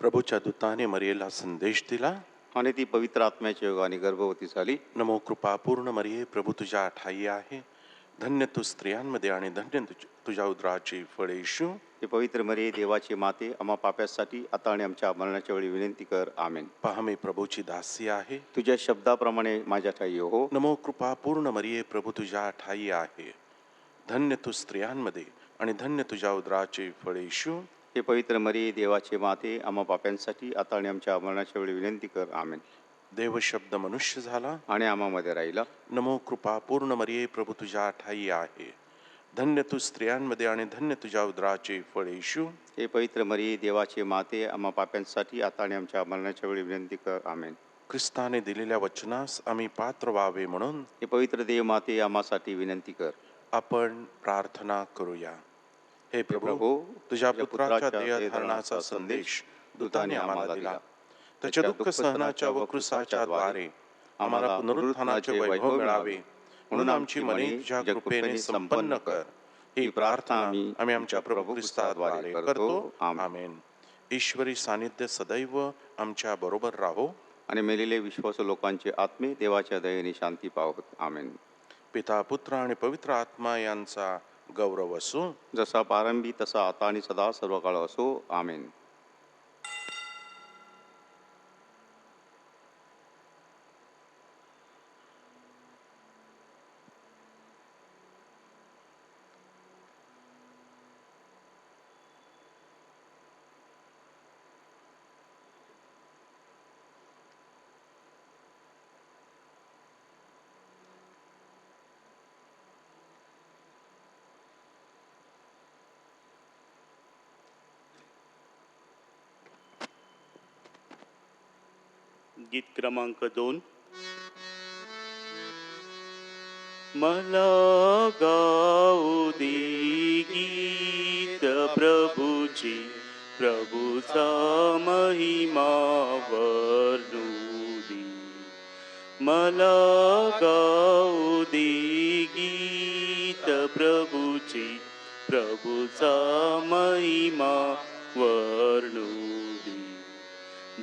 प्रभूच्या दूताने मरियेला संदेश दिला आणि ती पवित्र आत्म्याच्या योगाने गर्भवती झाली. नमो कृपा पूर्ण मरिये, प्रभू तुझ्या ठाई आहे. धन्य तू स्त्रियांमध्ये आणि धन्य तुझ्या उदराचे फळ येशू. हे पवित्र मरिये, देवाची माते, आम्हा पाप्यासाठी आता आणि आमच्या मरणाच्या वेळी विनंती कर. आमेन. पहा मी प्रभूची दासी आहे. तुझ्या शब्दाप्रमाणे माझ्या ठाई हो. नमो कृपा पूर्ण मरिये, प्रभू तुझ्या ठाई आहे. धन्य तू स्त्रियांमध्ये आणि धन्य तुझ्या उदराचे फळ येशू. हे पवित्र मरिये, देवाची माते, आम्हा पाप्यांसाठी आता आणि आमच्या मरणाच्या वेळी विनंती कर. आमेन. देव शब्द मनुष्य झाला आणि आम्हामध्ये राहिला. नमो कृपा पूर्ण मरिये, प्रभू तुझ्या ठाई आहे. धन्य तू स्त्रियांमध्ये आणि धन्य तुझ्या उदराचे फळ येशू. हे पवित्र मरिये, देवाची माते, आम्हा पाप्यांसाठी आता आणि आमच्या मरणाच्या वेळी विनंती कर. आमेन. ख्रिस्ताने दिलेल्या वचनास आम्ही पात्र व्हावे म्हणून हे पवित्र देव माते, आम्हासाठी विनंती कर. आपण प्रार्थना करूया. हे प्रभू, प्रभू, तुझ्या पुत्राच्या देहधारणाचा संदेश दूताने आम्हाला दिला. त्याच्या दुःख सहनाच्या व क्रूसाच्या द्वारे आम्हाला पुनरुत्थानाचे वैभव मिळावे म्हणून आमची मने तुझ्या कृपेने संपन्न कर. ही प्रार्थना आम्ही आमच्या प्रभू ख्रिस्ताद्वारे करतो. आमेन. ईश्वरी सानिध्य सदैव आमच्या बरोबर राहो आणि मेलेले विश्वासू लोकांचे आत्मे देवाच्या दयेने शांती पावत. आमेन. पिता, पुत्र आणि पवित्र आत्मा यांचा गौरव असो, जसा प्रारंभी तसा आता आणि सदा सर्व काळ असो. आमेन. गीत क्रमांक 2. मला गाऊ दे गीत प्रभूची, प्रभूचा महिमा वर्णू दे. मला गाऊ दे गीत प्रभूची, प्रभूचा महिमा वर्णू दे.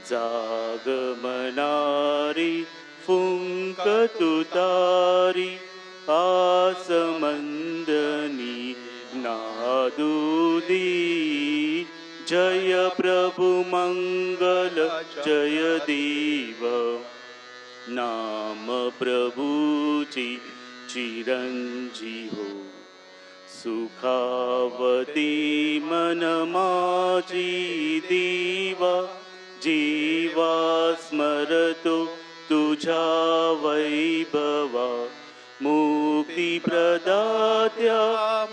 जाग मनारी फुंक तुतारी, आस मंदनी नादू दे. जय प्रभु मंगल जय देव, नाम प्रभूची चिरंजीव. सुखावती मन माझी देवा, जीवा स्मरतो तुझा वैभवा. मुक्ती प्रदात्या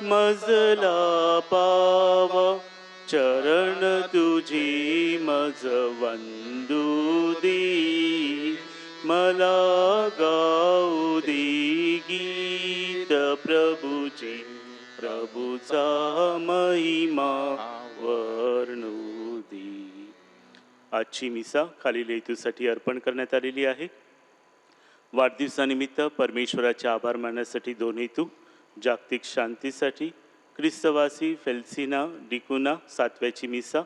मजला पावा, चरण तुझी मज वंदू दे. मला गाऊ दे गीत प्रभूची, प्रभूचा महिमा वर्णू दे. आजची मिसा खालील हेतूसाठी अर्पण करण्यात आलेली आहे. वाढदिवसानिमित्त परमेश्वराचे आभार मानण्यासाठी 2 हेतू. जागतिक शांतीसाठी ख्रिस्तवासी फेल्सिना डिकुना 7व्याची मिसा,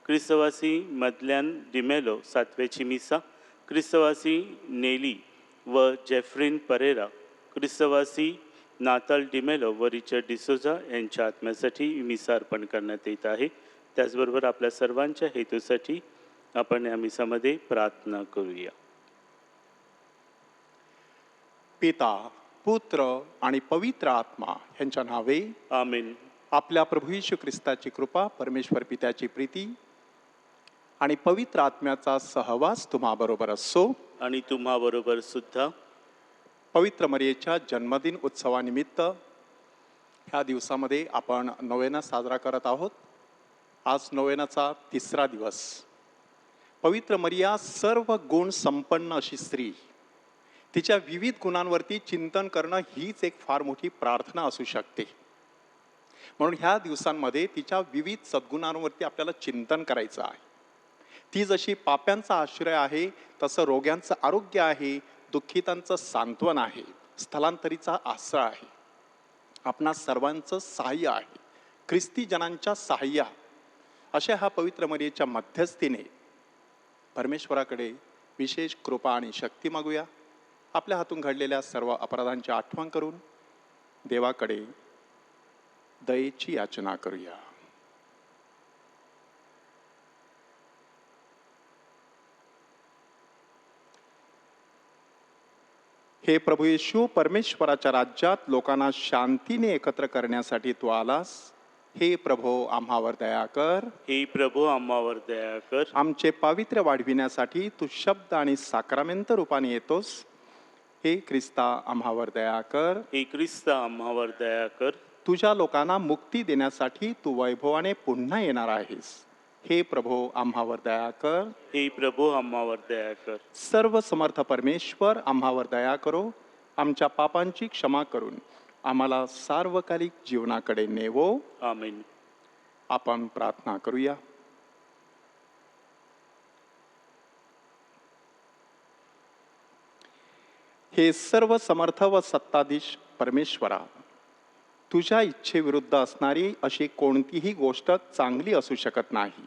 ख्रिस्तवासी मदल्यान डिमेलो 7व्याची मिसा, ख्रिस्तवासी नेली व जेफ्रिन परेरा, ख्रिस्तवासी नाताल डिमेलो व रिचर्ड डिसोजा यांच्या आत्म्यासाठी मिसा अर्पण करण्यात येत आहे. त्याचबरोबर आपल्या सर्वांच्या हेतूसाठी आपण या मिसामध्ये प्रार्थना करूया. पिता, पुत्र आणि पवित्र आत्मा यांच्या नावे आमेन. आपल्या प्रभू येशू ख्रिस्ताची कृपा, परमेश्वर पित्याची प्रीती आणि पवित्र आत्म्याचा सहवास तुम्हाबरोबर असो. आणि तुम्हाबरोबर सुद्धा. पवित्र मरियेच्या जन्मदिन उत्सवानिमित्त ह्या दिवसामध्ये आपण नोवेना साजरा करत आहोत. आज नोवेनाचा 3रा दिवस. पवित्र मरिया सर्व गुण संपन्न अशी स्त्री, तिच्या विविध गुणांवरती चिंतन करणं हीच एक फार मोठी प्रार्थना असू शकते. म्हणून ह्या दिवसांमध्ये तिच्या विविध सद्गुणांवरती आपल्याला चिंतन करायचं आहे. ती जशी पाप्यांचा आश्रय आहे, तसं रोग्यांचं आरोग्य आहे, दुःखितांचं सांत्वन आहे, स्थलांतरीचा आसरा आहे, आपणा सर्वांचं सहाय्य आहे, ख्रिस्ती जनांच्या सहाय्या. अशा ह्या पवित्र मरियेच्या मध्यस्थीने परमेश्वराकडे विशेष कृपा आणि शक्ती मागूया. आपल्या हातून घडलेल्या सर्व अपराधांची आठवण करून देवाकडे दयेची याचना करूया. हे प्रभू येशू, परमेश्वराच्या राज्यात लोकांना शांतीने एकत्र करण्यासाठी तू आलास. हे प्रभो आम्हावर दया कर. हे प्रभू आम्हावर दया कर. आमचे पावित्र्य वाढविण्यासाठी तू शब्द आणि साक्रामेंत रूपाने येतोस. हे ख्रिस्ता आम्हावर दया कर. हे ख्रिस्ता आम्हावर दया कर. तुझ्या लोकांना मुक्ती देण्यासाठी तू वैभवाने पुन्हा येणार आहेस. हे प्रभो आम्हावर दया कर. हे प्रभू आम्हावर दया कर. सर्व समर्थ परमेश्वर आम्हावर दया करो. आमच्या पापांची क्षमा करून आम्हाला सार्वकालिक जीवनाकडे नेवो. आमेन. आपण प्रार्थना करूया. हे सर्व समर्थ व सत्ताधीश परमेश्वरा, तुझ्या इच्छेविरुद्ध असणारी अशी कोणतीही गोष्ट चांगली असू शकत नाही.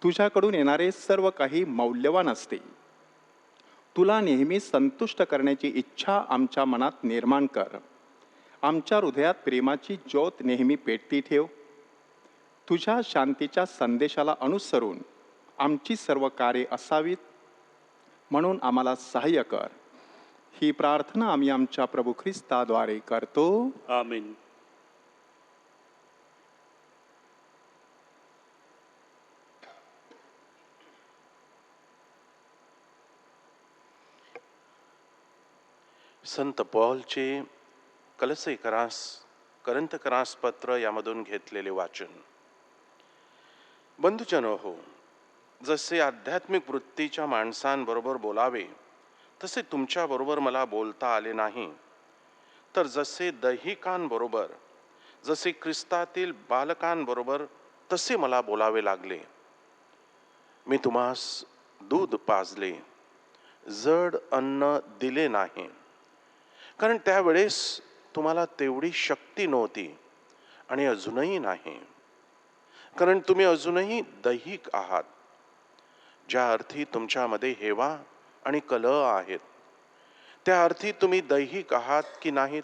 तुझ्याकडून येणारे सर्व काही मौल्यवान असते. तुला नेहमी संतुष्ट करण्याची इच्छा आमच्या मनात निर्माण कर. आमच्या हृदयात प्रेमाची ज्योत नेहमी पेटती ठेव. तुझ्या शांतीच्या संदेशाला अनुसरून आमची सर्व कार्ये असावीत म्हणून आम्हाला सहाय्य कर. ही प्रार्थना आम्ही आमच्या प्रभू ख्रिस्ताद्वारे करतो. आमेन. संत पौलचे करंथकरास पत्र यामधून घेतलेले वाचन. बंधुजनो हो, जसे आध्यात्मिक वृत्तीच्या माणसांबरोबर बोलावे तसे तुमच्याबरोबर मला बोलता आले नाही, तर जसे दैहिकांबरोबर, जसे ख्रिस्तातील बालकांबरोबर तसे मला बोलावे लागले. मी तुम्हास दूध पाजले, जड अन्न दिले नाही, कारण त्यावेळेस तुम्हाला तेवढी शक्ती नव्हती आणि अजूनही नाही, कारण तुम्ही अजूनही दैहिक आहात. ज्या अर्थी तुमच्यामध्ये हेवा आणि कलह आहेत, त्या अर्थी तुम्ही दैहिक आहात की नाहीत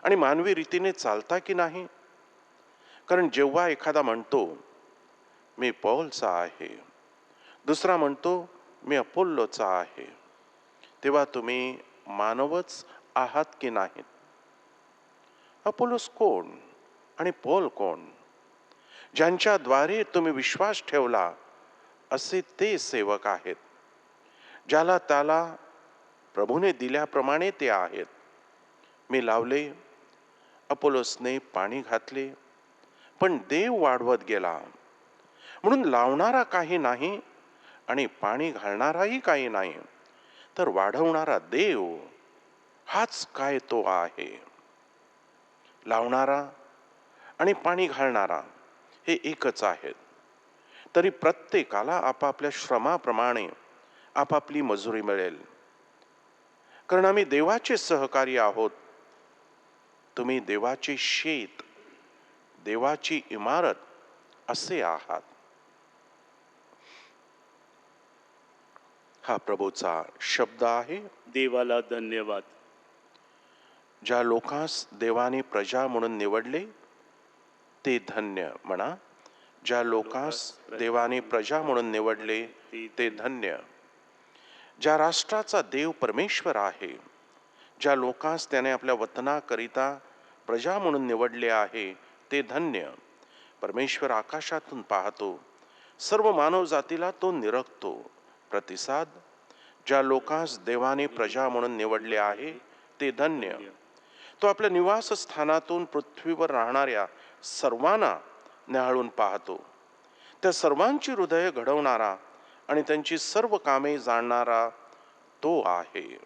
आणि मानवी रीतीने चालता की नाही. कारण जेव्हा एखादा म्हणतो मी पौलचा आहे, दुसरा म्हणतो मी अपोल्लोचा आहे, तेव्हा तुम्ही मानवच आहात की नाहीत. अपोलोस कोण आणि पौल कोण? ज्यांच्याद्वारे तुम्ही विश्वास ठेवला असे ते सेवक आहेत. ज्याला त्याला प्रभूने दिल्याप्रमाणे ते आहेत. मी लावले, अपोलोसने पाणी घातले, पण देव वाढवत गेला. म्हणून लावणारा काही नाही आणि पाणी घालणाराही काही नाही, तर वाढवणारा देव हाच काय तो आहे. लावणारा आणि पाणी घालणारा हे एकच आहेत. तरी प्रत्येकाला आपापल्या श्रमाप्रमाणे आपापली मजुरी मिळेल. कारण आम्ही देवाचे सहकारी आहोत. तुम्ही देवाचे शेत, देवाची इमारत असे आहात. हा प्रभूचा शब्द आहे. देवाला धन्यवाद. ज्या लोकांस देवाने प्रजा म्हणून निवडले ते धन्य. म्हणा, ज्या लोकांस देवाने प्रजा म्हणून निवडले ते धन्य. ज्या राष्ट्राचा देव परमेश्वर आहे, ज्या लोकांस त्याने आपल्या वतनाकरिता प्रजा म्हणून निवडले आहे ते धन्य. परमेश्वर आकाशातून पाहतो, सर्व मानव जातीला तो निरखतो. प्रतिसाद. ज्या लोकांस देवाने प्रजा म्हणून निवडले आहे ते धन्य. तो आपल्या निवासस्थानातून पृथ्वीवर राहणाऱ्या सर्वांना न्याहाळून पाहतो. त्या सर्वांची हृदय घडवणारा आणि त्यांची सर्व कामे जाणणारा तो आहे.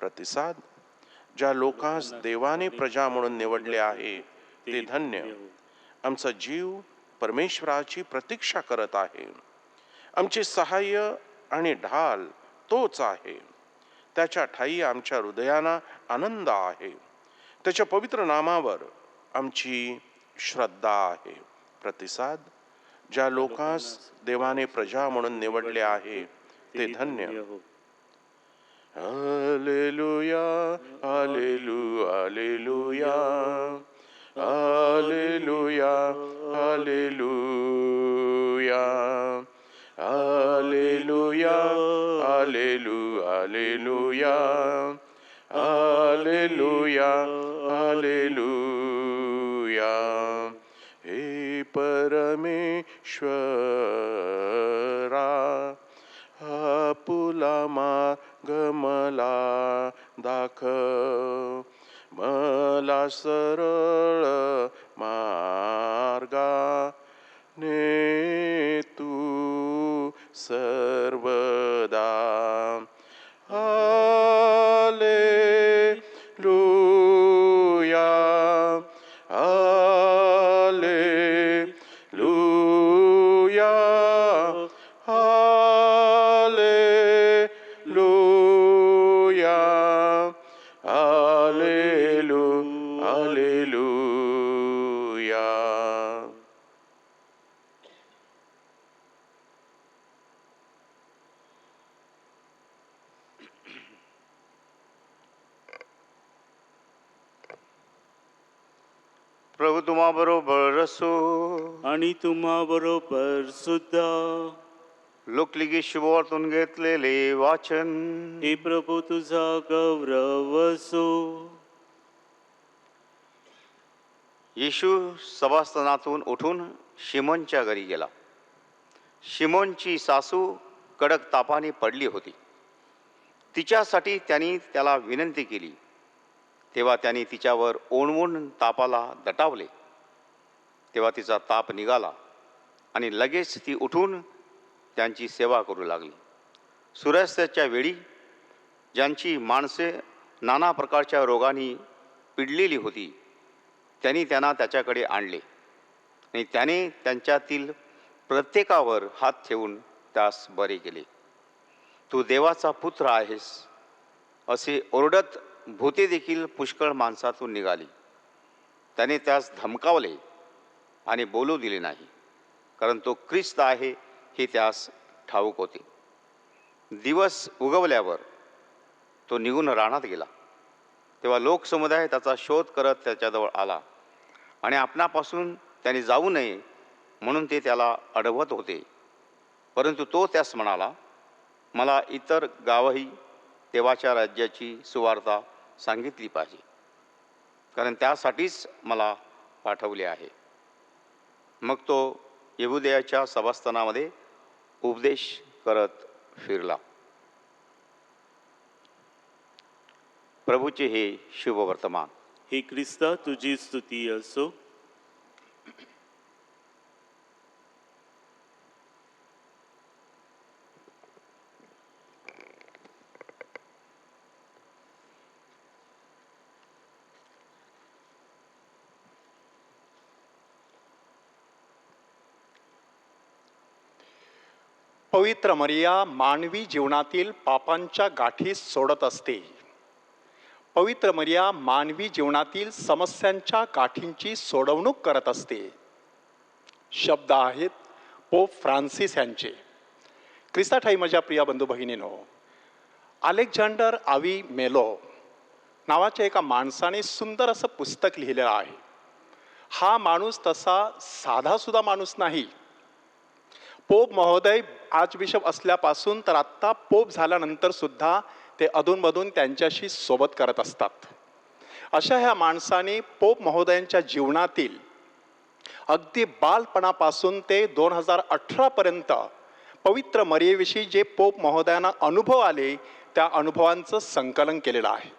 प्रतिसाद. ज्या लोकांस देवाने प्रजा म्हणून निवडले आहे ते धन्य. आमचा जीव परमेश्वराची प्रतीक्षा करत आहे. आमचे सहाय्य आणि ढाल तोच आहे. त्याच्या ठायी आमच्या हृदयांना आनंद आहे. त्याच्या पवित्र नामावर आमची श्रद्धा आहे. प्रतिसाद. ज्या लोकांस देवाने प्रजा म्हणून निवडले आहे ते धन्य. हो. Hallelujah, hallelujah, hallelujah, hallelujah, hallelujah, hallelujah, hallelujah, hallelujah, hallelujah. हे परमेश्वरा, आपुला मार्ग मला दाखव, मला सरळ मार्गाने तू सर्वदा. Hallelujah, hallelujah, hallelujah, hallelujah. प्रभू तुम्हा बरोबर असो. आणि तुम्हा बरोबर सुद्धा. लोकलिगी शुभवार्तून घेतलेले वाचन. हे प्रभू तुझा गौरव असो. येशू सभास्थानातून उठून शिमोनच्या घरी गेला. शिमोनची सासू कडक तापाने पडली होती. तिच्यासाठी त्यांनी त्याला विनंती केली. तेव्हा त्यांनी तिच्यावर ओणवून तापाला दटावले. तेव्हा तिचा ताप निघाला आणि लगेच ती उठून त्यांची सेवा करू लागली. सूर्यास्ताच्या वेळी ज्यांची माणसे नाना प्रकारच्या रोगांनी पिडलेली होती त्यांनी त्यांना त्याच्याकडे आणले आणि त्याने त्यांच्यातील प्रत्येकावर हात ठेवून त्यास बरे केले. तू देवाचा पुत्र आहेस असे ओरडत भूते देखील पुष्कळ माणसातून निघाली. त्याने त्यास धमकावले आणि बोलू दिले नाही, कारण तो ख्रिस्त आहे हे त्यास ठाऊक होते. दिवस उगवल्यावर तो निघून रानात गेला. तेव्हा लोकसमुदाय त्याचा शोध करत त्याच्याजवळ आला आणि आपणापासून त्याने जाऊ नये म्हणून ते त्याला अडवत होते. परंतु तो त्यास म्हणाला, मला इतर गावही देवाच्या राज्याची सुवार्ता सांगितली पाहिजे, कारण त्यासाठीच मला पाठवले आहे. मग तो यहुदेयाच्या सभास्थानामध्ये उपदेश करत फिरला. प्रभूचे हे शुभ वर्तमान. हे ख्रिस्ता तुझी स्तुती असो. पवित्र मरिया मानवी जीवनातील पापांच्या गाठी सोडत असते. पवित्र मरिया मानवी जीवनातील समस्यांच्या गाठींची सोडवणूक करत असते. शब्द आहेत पोप फ्रान्सिस यांचे. ख्रिस्ताठाई माझ्या प्रिय बंधू भगिनीनो, अलेक्झांडर आवी मेलो नावाच्या एका माणसाने सुंदर असं पुस्तक लिहिलेलं आहे. हा माणूस तसा साधासुद्धा माणूस नाही. पोप महोदय आर्चबिशप असल्यापासून तर आत्ता पोप झाल्यानंतर सुद्धा ते अधूनमधून त्यांच्याशी सोबत करत असतात. अशा ह्या माणसाने पोप महोदयांच्या जीवनातील अगदी बालपणापासून ते 2018 पर्यंत पवित्र मरियेविषयी जे पोप महोदयांना अनुभव आले त्या अनुभवांचं संकलन केलेलं आहे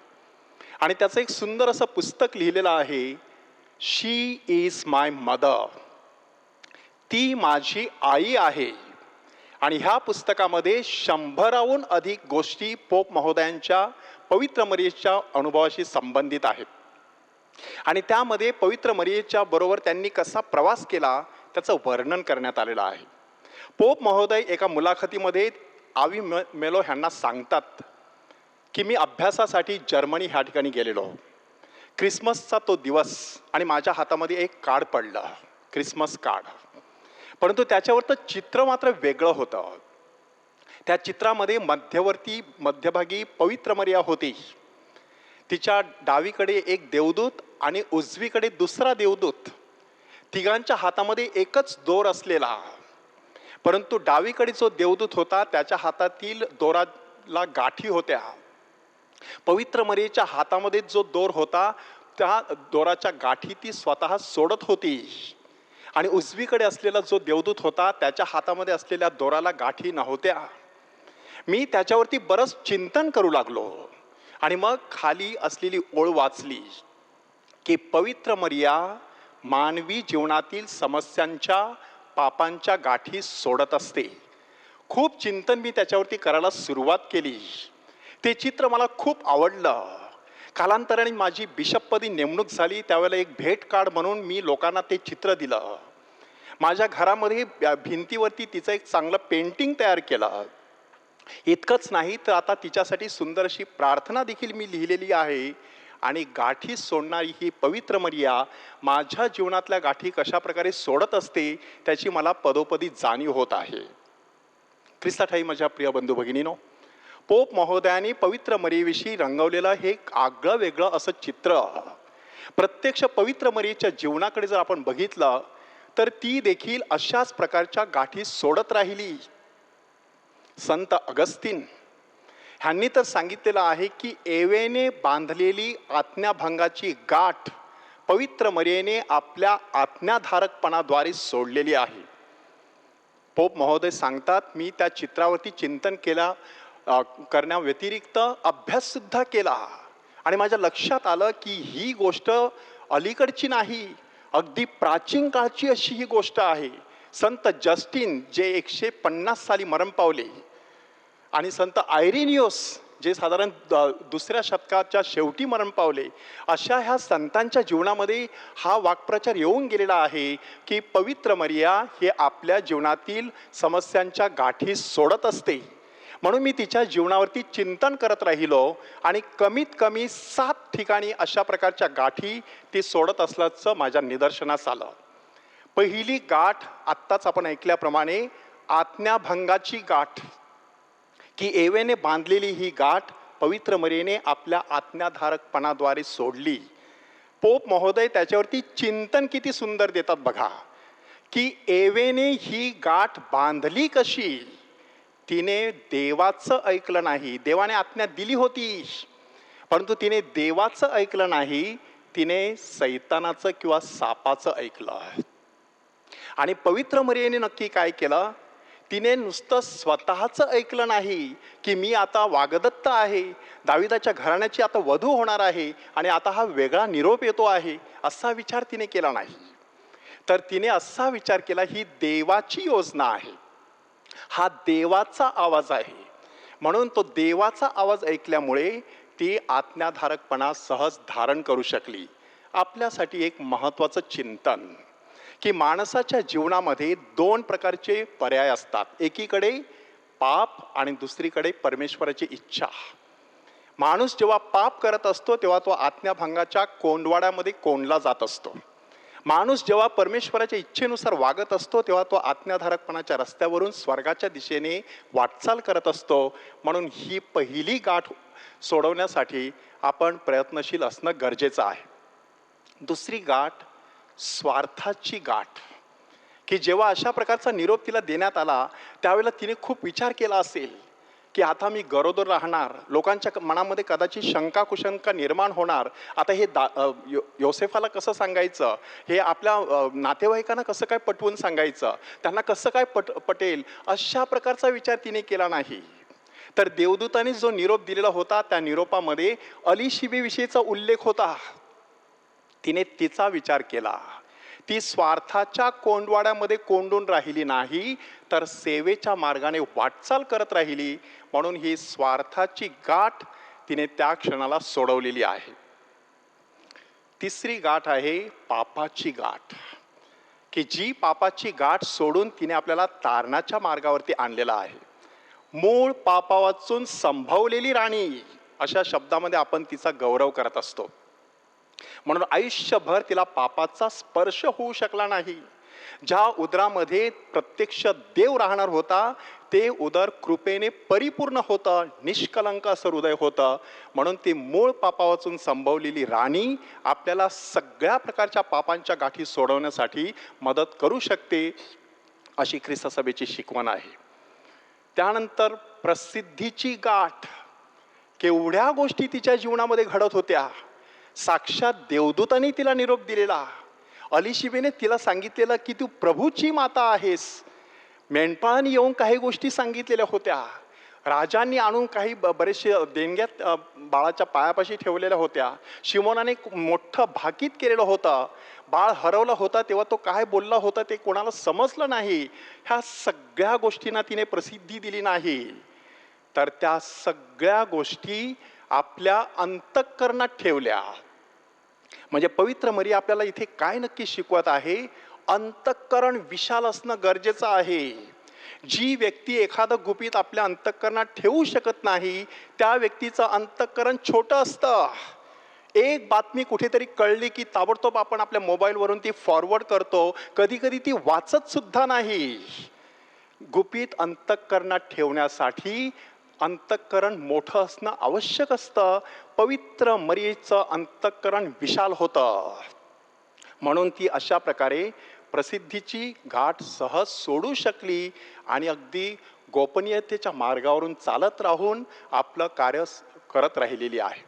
आणि त्याचं एक सुंदर असं पुस्तक लिहिलेलं आहे, शी इज माय मदर. ती माझी आई आहे. आणि ह्या पुस्तकामध्ये 100हून अधिक गोष्टी पोप महोदयांच्या पवित्र मरियेच्या अनुभवाशी संबंधित आहेत आणि त्यामध्ये पवित्र मरियेच्या बरोबर त्यांनी कसा प्रवास केला त्याचं वर्णन करण्यात आलेलं आहे. पोप महोदय एका मुलाखतीमध्ये आवी मेलो ह्यांना सांगतात की मी अभ्यासासाठी जर्मनी ह्या ठिकाणी गेलेलो. क्रिसमसचा तो दिवस आणि माझ्या हातामध्ये एक कार्ड पडलं, क्रिसमस कार्ड. परंतु त्याच्यावरचं चित्र मात्र वेगळं होतं. त्या चित्रामध्ये मध्यभागी पवित्र मरिया होती. तिच्या डावीकडे एक देवदूत आणि उजवीकडे दुसरा देवदूत. तिघांच्या हातामध्ये एकच दोर असलेला, परंतु डावीकडे जो देवदूत होता त्याच्या हातातील दोराला गाठी होत्या. पवित्र मरियेच्या हातामध्ये जो दोर होता त्या दोराच्या गाठी ती स्वतः सोडत होती. आणि उजवीकडे असलेला जो देवदूत होता त्याच्या हातामध्ये असलेल्या दोराला गाठी नव्हत्या. मी त्याच्यावरती बरंच चिंतन करू लागलो आणि मग खाली असलेली ओळ वाचली की पवित्र मरिया मानवी जीवनातील समस्यांच्या, पापांच्या गाठी सोडत असते. खूप चिंतन मी त्याच्यावरती करायला सुरुवात केली. ते चित्र मला खूप आवडलं. कालांतराने माझी बिशपपदी नेमणूक झाली, त्यावेळेला एक भेट कार्ड म्हणून मी लोकांना ते चित्र दिलं. माझ्या घरामध्ये भिंतीवरती तिचं एक चांगलं पेंटिंग तयार केलं. इतकंच नाही तर आता तिच्यासाठी सुंदर अशी प्रार्थना देखील मी लिहिलेली आहे. आणि गाठी सोडणारी ही पवित्र मरिया माझ्या जीवनातल्या गाठी कशा प्रकारे सोडत असते त्याची मला पदोपदी जाणीव होत आहे. ख्रिस्ताठाई माझ्या प्रिय बंधू भगिनीनो, पोप महोदयांनी पवित्र मरियेविषयी रंगवलेलं हे एक आगळं वेगळं असं चित्र, प्रत्यक्ष पवित्र मरियेच्या जीवनाकडे जर आपण बघितलं तर ती देखील अशाच प्रकारच्या गाठी सोडत राहिली. संत अगस्तीन ह्यांनी तर सांगितलेलं आहे की एवेने बांधलेली आज्ञाभंगाची गाठ पवित्र मरियेने आपल्या आज्ञाधारकपणाद्वारे सोडलेली आहे. पोप महोदय सांगतात, मी त्या चित्रावरती चिंतन करण्याव्यतिरिक्त अभ्याससुद्धा केला आणि माझ्या लक्षात आलं की ही गोष्ट अलीकडची नाही, अगदी प्राचीन काळची अशी ही गोष्ट आहे. संत जस्टिन जे 150 साली मरण पावले आणि संत आयरेनियोस जे साधारण दुसऱ्या शतकाच्या शेवटी मरण पावले, अशा ह्या संतांच्या जीवनामध्ये हा वाक्प्रचार येऊन गेलेला आहे की पवित्र मरिया हे आपल्या जीवनातील समस्यांच्या गाठी सोडत असते. म्हणून मी तिच्या जीवनावरती चिंतन करत राहिलो आणि कमीत कमी 7 ठिकाणी अशा प्रकारच्या गाठी ती सोडत असल्याचं माझ्या निदर्शनास आलं. पहिली गाठ आत्ताच आपण ऐकल्याप्रमाणे आज्ञाभंगाची गाठ, की एवेने बांधलेली ही गाठ पवित्र मरियेने आपल्या आज्ञाधारकपणाद्वारे सोडली. पोप महोदय त्याच्यावरती चिंतन किती सुंदर देतात बघा, की एवेने ही गाठ बांधली कशी. तिने देवाचं ऐकलं नाही, देवाने आज्ञा दिली होती परंतु तिने देवाचं ऐकलं नाही, तिने सैतानाचं किंवा सापाचं ऐकलं. आणि पवित्र मरियेने नक्की काय केलं, तिने नुसतं स्वतःचं ऐकलं नाही की मी आता वागदत्त आहे, दाविदाच्या घराण्याची आता वधू होणार आहे आणि आता हा वेगळा निरोप येतो आहे, असा विचार तिने केला नाही. तर तिने असा विचार केला, ही देवाची योजना आहे, हा देवाचा आवाज आहे. म्हणून तो देवाचा आवाज ऐकल्यामुळे ती आज्ञाधारकपणा सहज धारण करू शकली. आपल्यासाठी एक महत्त्वाचं चिंतन, की माणसाच्या जीवनामध्ये 2 प्रकारचे पर्याय असतात. एकीकडे पाप आणि दुसरीकडे परमेश्वराची इच्छा. माणूस जेव्हा पाप करत असतो तेव्हा तो आज्ञाभंगाच्या कोंडवाड्यामध्ये कोंडला जात असतो. माणूस जेव्हा परमेश्वराच्या इच्छेनुसार वागत असतो तेव्हा तो आज्ञाधारकपणाच्या रस्त्यावरून स्वर्गाच्या दिशेने वाटचाल करत असतो. म्हणून ही पहिली गाठ सोडवण्यासाठी आपण प्रयत्नशील असणं गरजेचं आहे. दुसरी गाठ स्वार्थाची गाठ, की जेव्हा अशा प्रकारचा निरोप तिला देण्यात आला त्यावेळेला तिने खूप विचार केला असेल की आता मी गरोदर राहणार, लोकांच्या मनामध्ये कदाचित शंका कुशंका निर्माण होणार, आता हे योसेफाला कसं सांगायचं, हे आपल्या नातेवाईकांना कसं काय पटवून सांगायचं, त्यांना कसं काय पटेल, अशा प्रकारचा विचार तिने केला नाही. तर देवदूताने जो निरोप दिलेला होता त्या निरोपामध्ये अलिशिबेविषयीचा उल्लेख होता. तिने तिचा विचार केला. ती स्वार्थाच्या कोंडवाड्यामध्ये कोंडून राहिली नाही, तर सेवेच्या मार्गाने वाटचाल करत राहिली. म्हणून ही स्वार्थाची गाठ तिने त्या क्षणाला सोडवलेली आहे. तिसरी गाठ आहे पापाची गाठ, की जी पापाची गाठ सोडून तिने आपल्याला तारणाच्या मार्गावरती आणलेला आहे. मूळ पापावाचून संभवलेली राणी अशा शब्दामध्ये आपण तिचा गौरव करत असतो. म्हणून आयुष्यभर तिला पापाचा स्पर्श होऊ शकला नाही. ज्या उदरामध्ये प्रत्यक्ष देव राहणार होता ते उदर कृपेने परिपूर्ण होतं, निष्कलंक असं हृदय होतं. म्हणून ती मूळ पापावाचून संभवलेली राणी आपल्याला सगळ्या प्रकारच्या पापांच्या गाठी सोडवण्यासाठी मदत करू शकते, अशी ख्रिस्त सभेची शिकवण आहे. त्यानंतर प्रसिद्धीची गाठ, केवढ्या गोष्टी तिच्या जीवनामध्ये घडत होत्या. साक्षात देवदूताने तिला निरोप दिलेला, अलिशिबेने तिला सांगितलेलं की तू प्रभूची माता आहेस. मेंढपाळांनी येऊन काही गोष्टी सांगितलेल्या होत्या. राजांनी आणून काही बरेचसे देणग्यात बाळाच्या पायापाशी ठेवलेल्या होत्या. शिमोनाने मोठं भाकीत केलेलं होतं. बाळ हरवलं होतं तेव्हा तो काय बोलला होता ते कोणाला समजलं नाही. ह्या सगळ्या गोष्टींना तिने प्रसिद्धी दिली नाही, तर त्या सगळ्या गोष्टी आपल्या अंतःकरणात ठेवल्या. म्हणजे पवित्र मरिया आपल्याला इथे काय नक्की शिकवत आहे? अंतःकरण विशाल असणं गरजेचं आहे. जी व्यक्ती एखादं गुपित आपल्या अंतःकरणात ठेवू शकत नाही त्या व्यक्तीचं अंतःकरण छोटं असतं. एक बातमी कुठेतरी कळली की ताबडतोब आपण आपल्या मोबाईलवरून ती फॉरवर्ड करतो, कधी कधी ती वाचत सुद्धा नाही. गुपित अंतःकरणात ठेवण्यासाठी अंतःकरण मोठं असणं आवश्यक असतं. पवित्र मरियेचं अंतःकरण विशाल होतं, म्हणून ती अशा प्रकारे प्रसिद्धीची गाठ सहज सोडू शकली आणि अगदी गोपनीयतेच्या मार्गावरून चालत राहून आपलं कार्य करत राहिलेली आहे.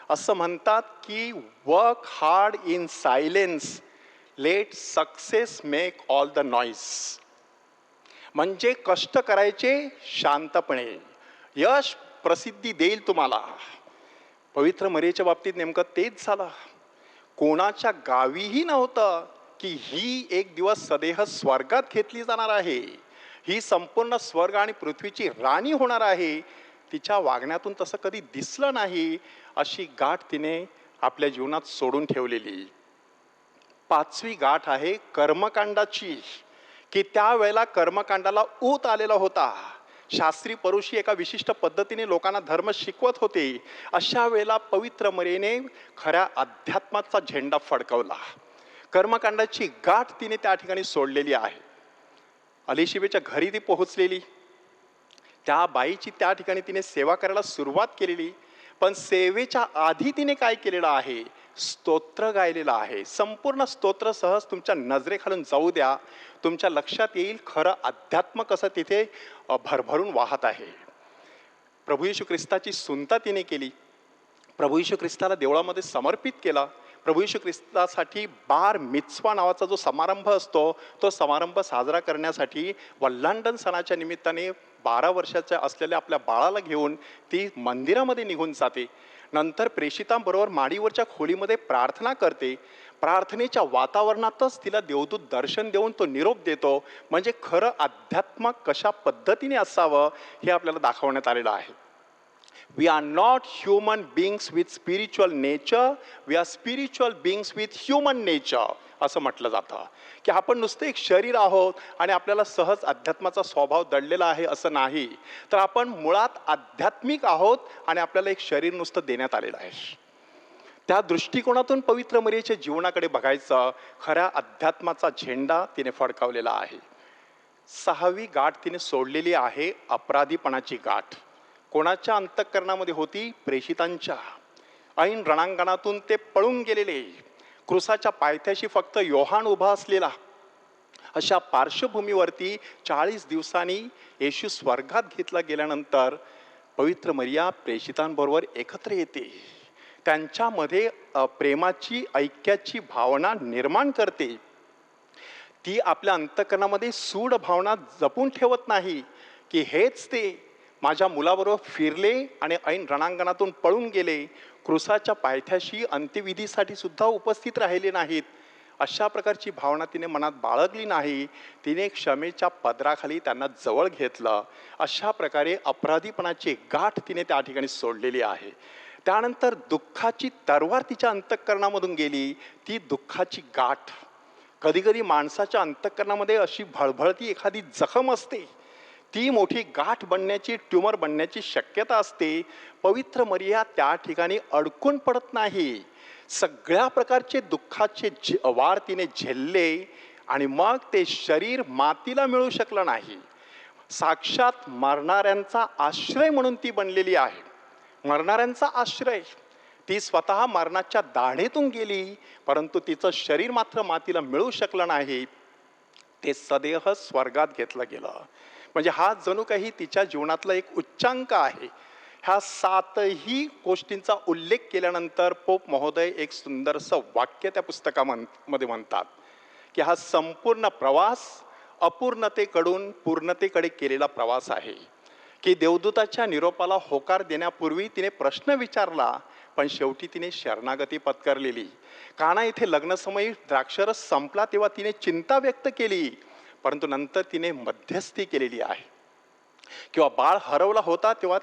असं म्हणतात की work hard in silence, let success make all the noise. म्हणजे कष्ट करायचे शांतपणे, यश प्रसिद्धी देईल तुम्हाला. पवित्र मरियेच्या बाबतीत नेमकं तेच झालं. कोणाच्या गावीही नव्हतं की ही एक दिवस सदेह स्वर्गात घेतली जाणार आहे, ही संपूर्ण स्वर्ग आणि पृथ्वीची राणी होणार आहे. तिच्या वागण्यातून तसं कधी दिसलं नाही. अशी गाठ तिने आपल्या जीवनात सोडून ठेवलेली. पाचवी गाठ आहे कर्मकांडाची, की त्यावेळेला कर्मकांडाला ऊत आलेला होता. शास्त्री परुषी एका विशिष्ट पद्धतीने लोकांना धर्म शिकवत होते. अशा वेळेला पवित्र मरियेने खऱ्या अध्यात्माचा झेंडा फडकवला. कर्मकांडाची गाठ तिने त्या ठिकाणी सोडलेली आहे. अलिशिबेच्या घरी ती पोहोचलेली. त्या बाईची त्या ठिकाणी तिने सेवा करायला सुरुवात केलेली. पण सेवेच्या आधी तिने काय केलेलं आहे? स्तोत्र गायलेलं आहे. संपूर्ण स्तोत्र सहज तुमच्या नजरेखालून जाऊ द्या, तुमच्या लक्षात येईल खरं अध्यात्म कसं तिथे भरभरून वाहत आहे. प्रभू येशू ख्रिस्ताची सुनता तिने केली. प्रभू येशू ख्रिस्ताला देवळामध्ये समर्पित केला. प्रभू येशू ख्रिस्तासाठी बार मित्सवा नावाचा जो समारंभ असतो तो समारंभ साजरा करण्यासाठी वल्हांडण सणाच्या निमित्ताने 12 वर्षाच्या असलेल्या आपल्या बाळाला घेऊन ती मंदिरामध्ये निघून जाते. नंतर प्रेषितांबरोबर माडीवरच्या खोलीमध्ये प्रार्थना करते. प्रार्थनेच्या वातावरणातच तिला देवदूत दर्शन देऊन तो निरोप देतो. म्हणजे खरं अध्यात्म कशा पद्धतीने असावं हे आपल्याला दाखवण्यात आलेलं आहे. We are not human beings with spiritual nature, we are spiritual beings with human nature असं म्हटलं जातं. की आपण नुसतं एक शरीर आहोत आणि आपल्याला सहज अध्यात्माचा स्वभाव दडलेला आहे असं नाही, तर आपण मुळात आध्यात्मिक आहोत आणि आपल्याला एक शरीर नुसतं देण्यात आलेलं आहे. त्या दृष्टिकोनातून पवित्र मरियेच्या जीवनाकडे बघायचं. खऱ्या अध्यात्माचा झेंडा तिने फडकावलेला आहे. 6वी गाठ तिने सोडलेली आहे अपराधीपणाची गाठ. कोणाच्या अंतःकरणामध्ये होती? प्रेषितांच्या. ऐन रणांगणातून ते पळून गेलेले. क्रूसाच्या पायथ्याशी फक्त योहान उभा असलेला. अशा पार्श्वभूमीवरती 40 दिवसांनी येशू स्वर्गात घेतला गेल्यानंतर पवित्र मरिया प्रेषितांबरोबर एकत्र येते. त्यांच्यामध्ये प्रेमाची ऐक्याची भावना निर्माण करते. ती आपल्या अंतःकरणामध्ये सूड भावना जपून ठेवत नाही की हेच ते माझ्या मुलाबरोबर फिरले आणि ऐन रणांगणातून पळून गेले, क्रूसाच्या पायथ्याशी अंत्यविधीसाठी सुद्धा उपस्थित राहिले नाहीत. अशा प्रकारची भावना तिने मनात बाळगली नाही. तिने क्षमेच्या पदराखाली त्यांना जवळ घेतलं. अशा प्रकारे अपराधीपणाची गाठ तिने त्या ठिकाणी सोडलेली आहे. त्यानंतर दुःखाची तरवार तिच्या अंतःकरणामधून गेली. ती दुःखाची गाठ. कधीकधी माणसाच्या अंतःकरणामध्ये अशी भळभळती एखादी जखम असते, ती मोठी गाठ बनण्याची, ट्यूमर बनण्याची शक्यता असते. पवित्र मरिया त्या ठिकाणी अडकून पडत नाही. सगळ्या प्रकारचे दुःखाचे वार तिने झेलले आणि मग ते शरीर मातीला मिळू शकलं नाही. साक्षात मरणाऱ्यांचा आश्रय म्हणून ती बनलेली आहे. मरणाऱ्यांचा आश्रय. ती स्वतः मरणाच्या दाढेतून गेली, परंतु तिचं शरीर मात्र मातीला मिळू शकलं नाही. ते सदेह स्वर्गात घेतलं गेलं. म्हणजे हा जणू काही तिच्या जीवनातला एक उच्चांक आहे. ह्या 7ही गोष्टींचा उल्लेख केल्यानंतर पोप महोदय एक सुंदरसं वाक्य त्या पुस्तकामध्ये म्हणतात की हा संपूर्ण प्रवास अपूर्णतेकडून पूर्णतेकडे केलेला प्रवास आहे. की देवदूताच्या निरोपाला होकार देण्यापूर्वी तिने प्रश्न विचारला, पण शेवटी तिने शरणागती पत्करलेली. काना इथे लग्नसमयी द्राक्षरस संपला तेव्हा तिने चिंता व्यक्त केली, परंतु नंतर तिने मध्यस्थी केलेली आहे. किंवा बाळ हरवला होता तेव्हा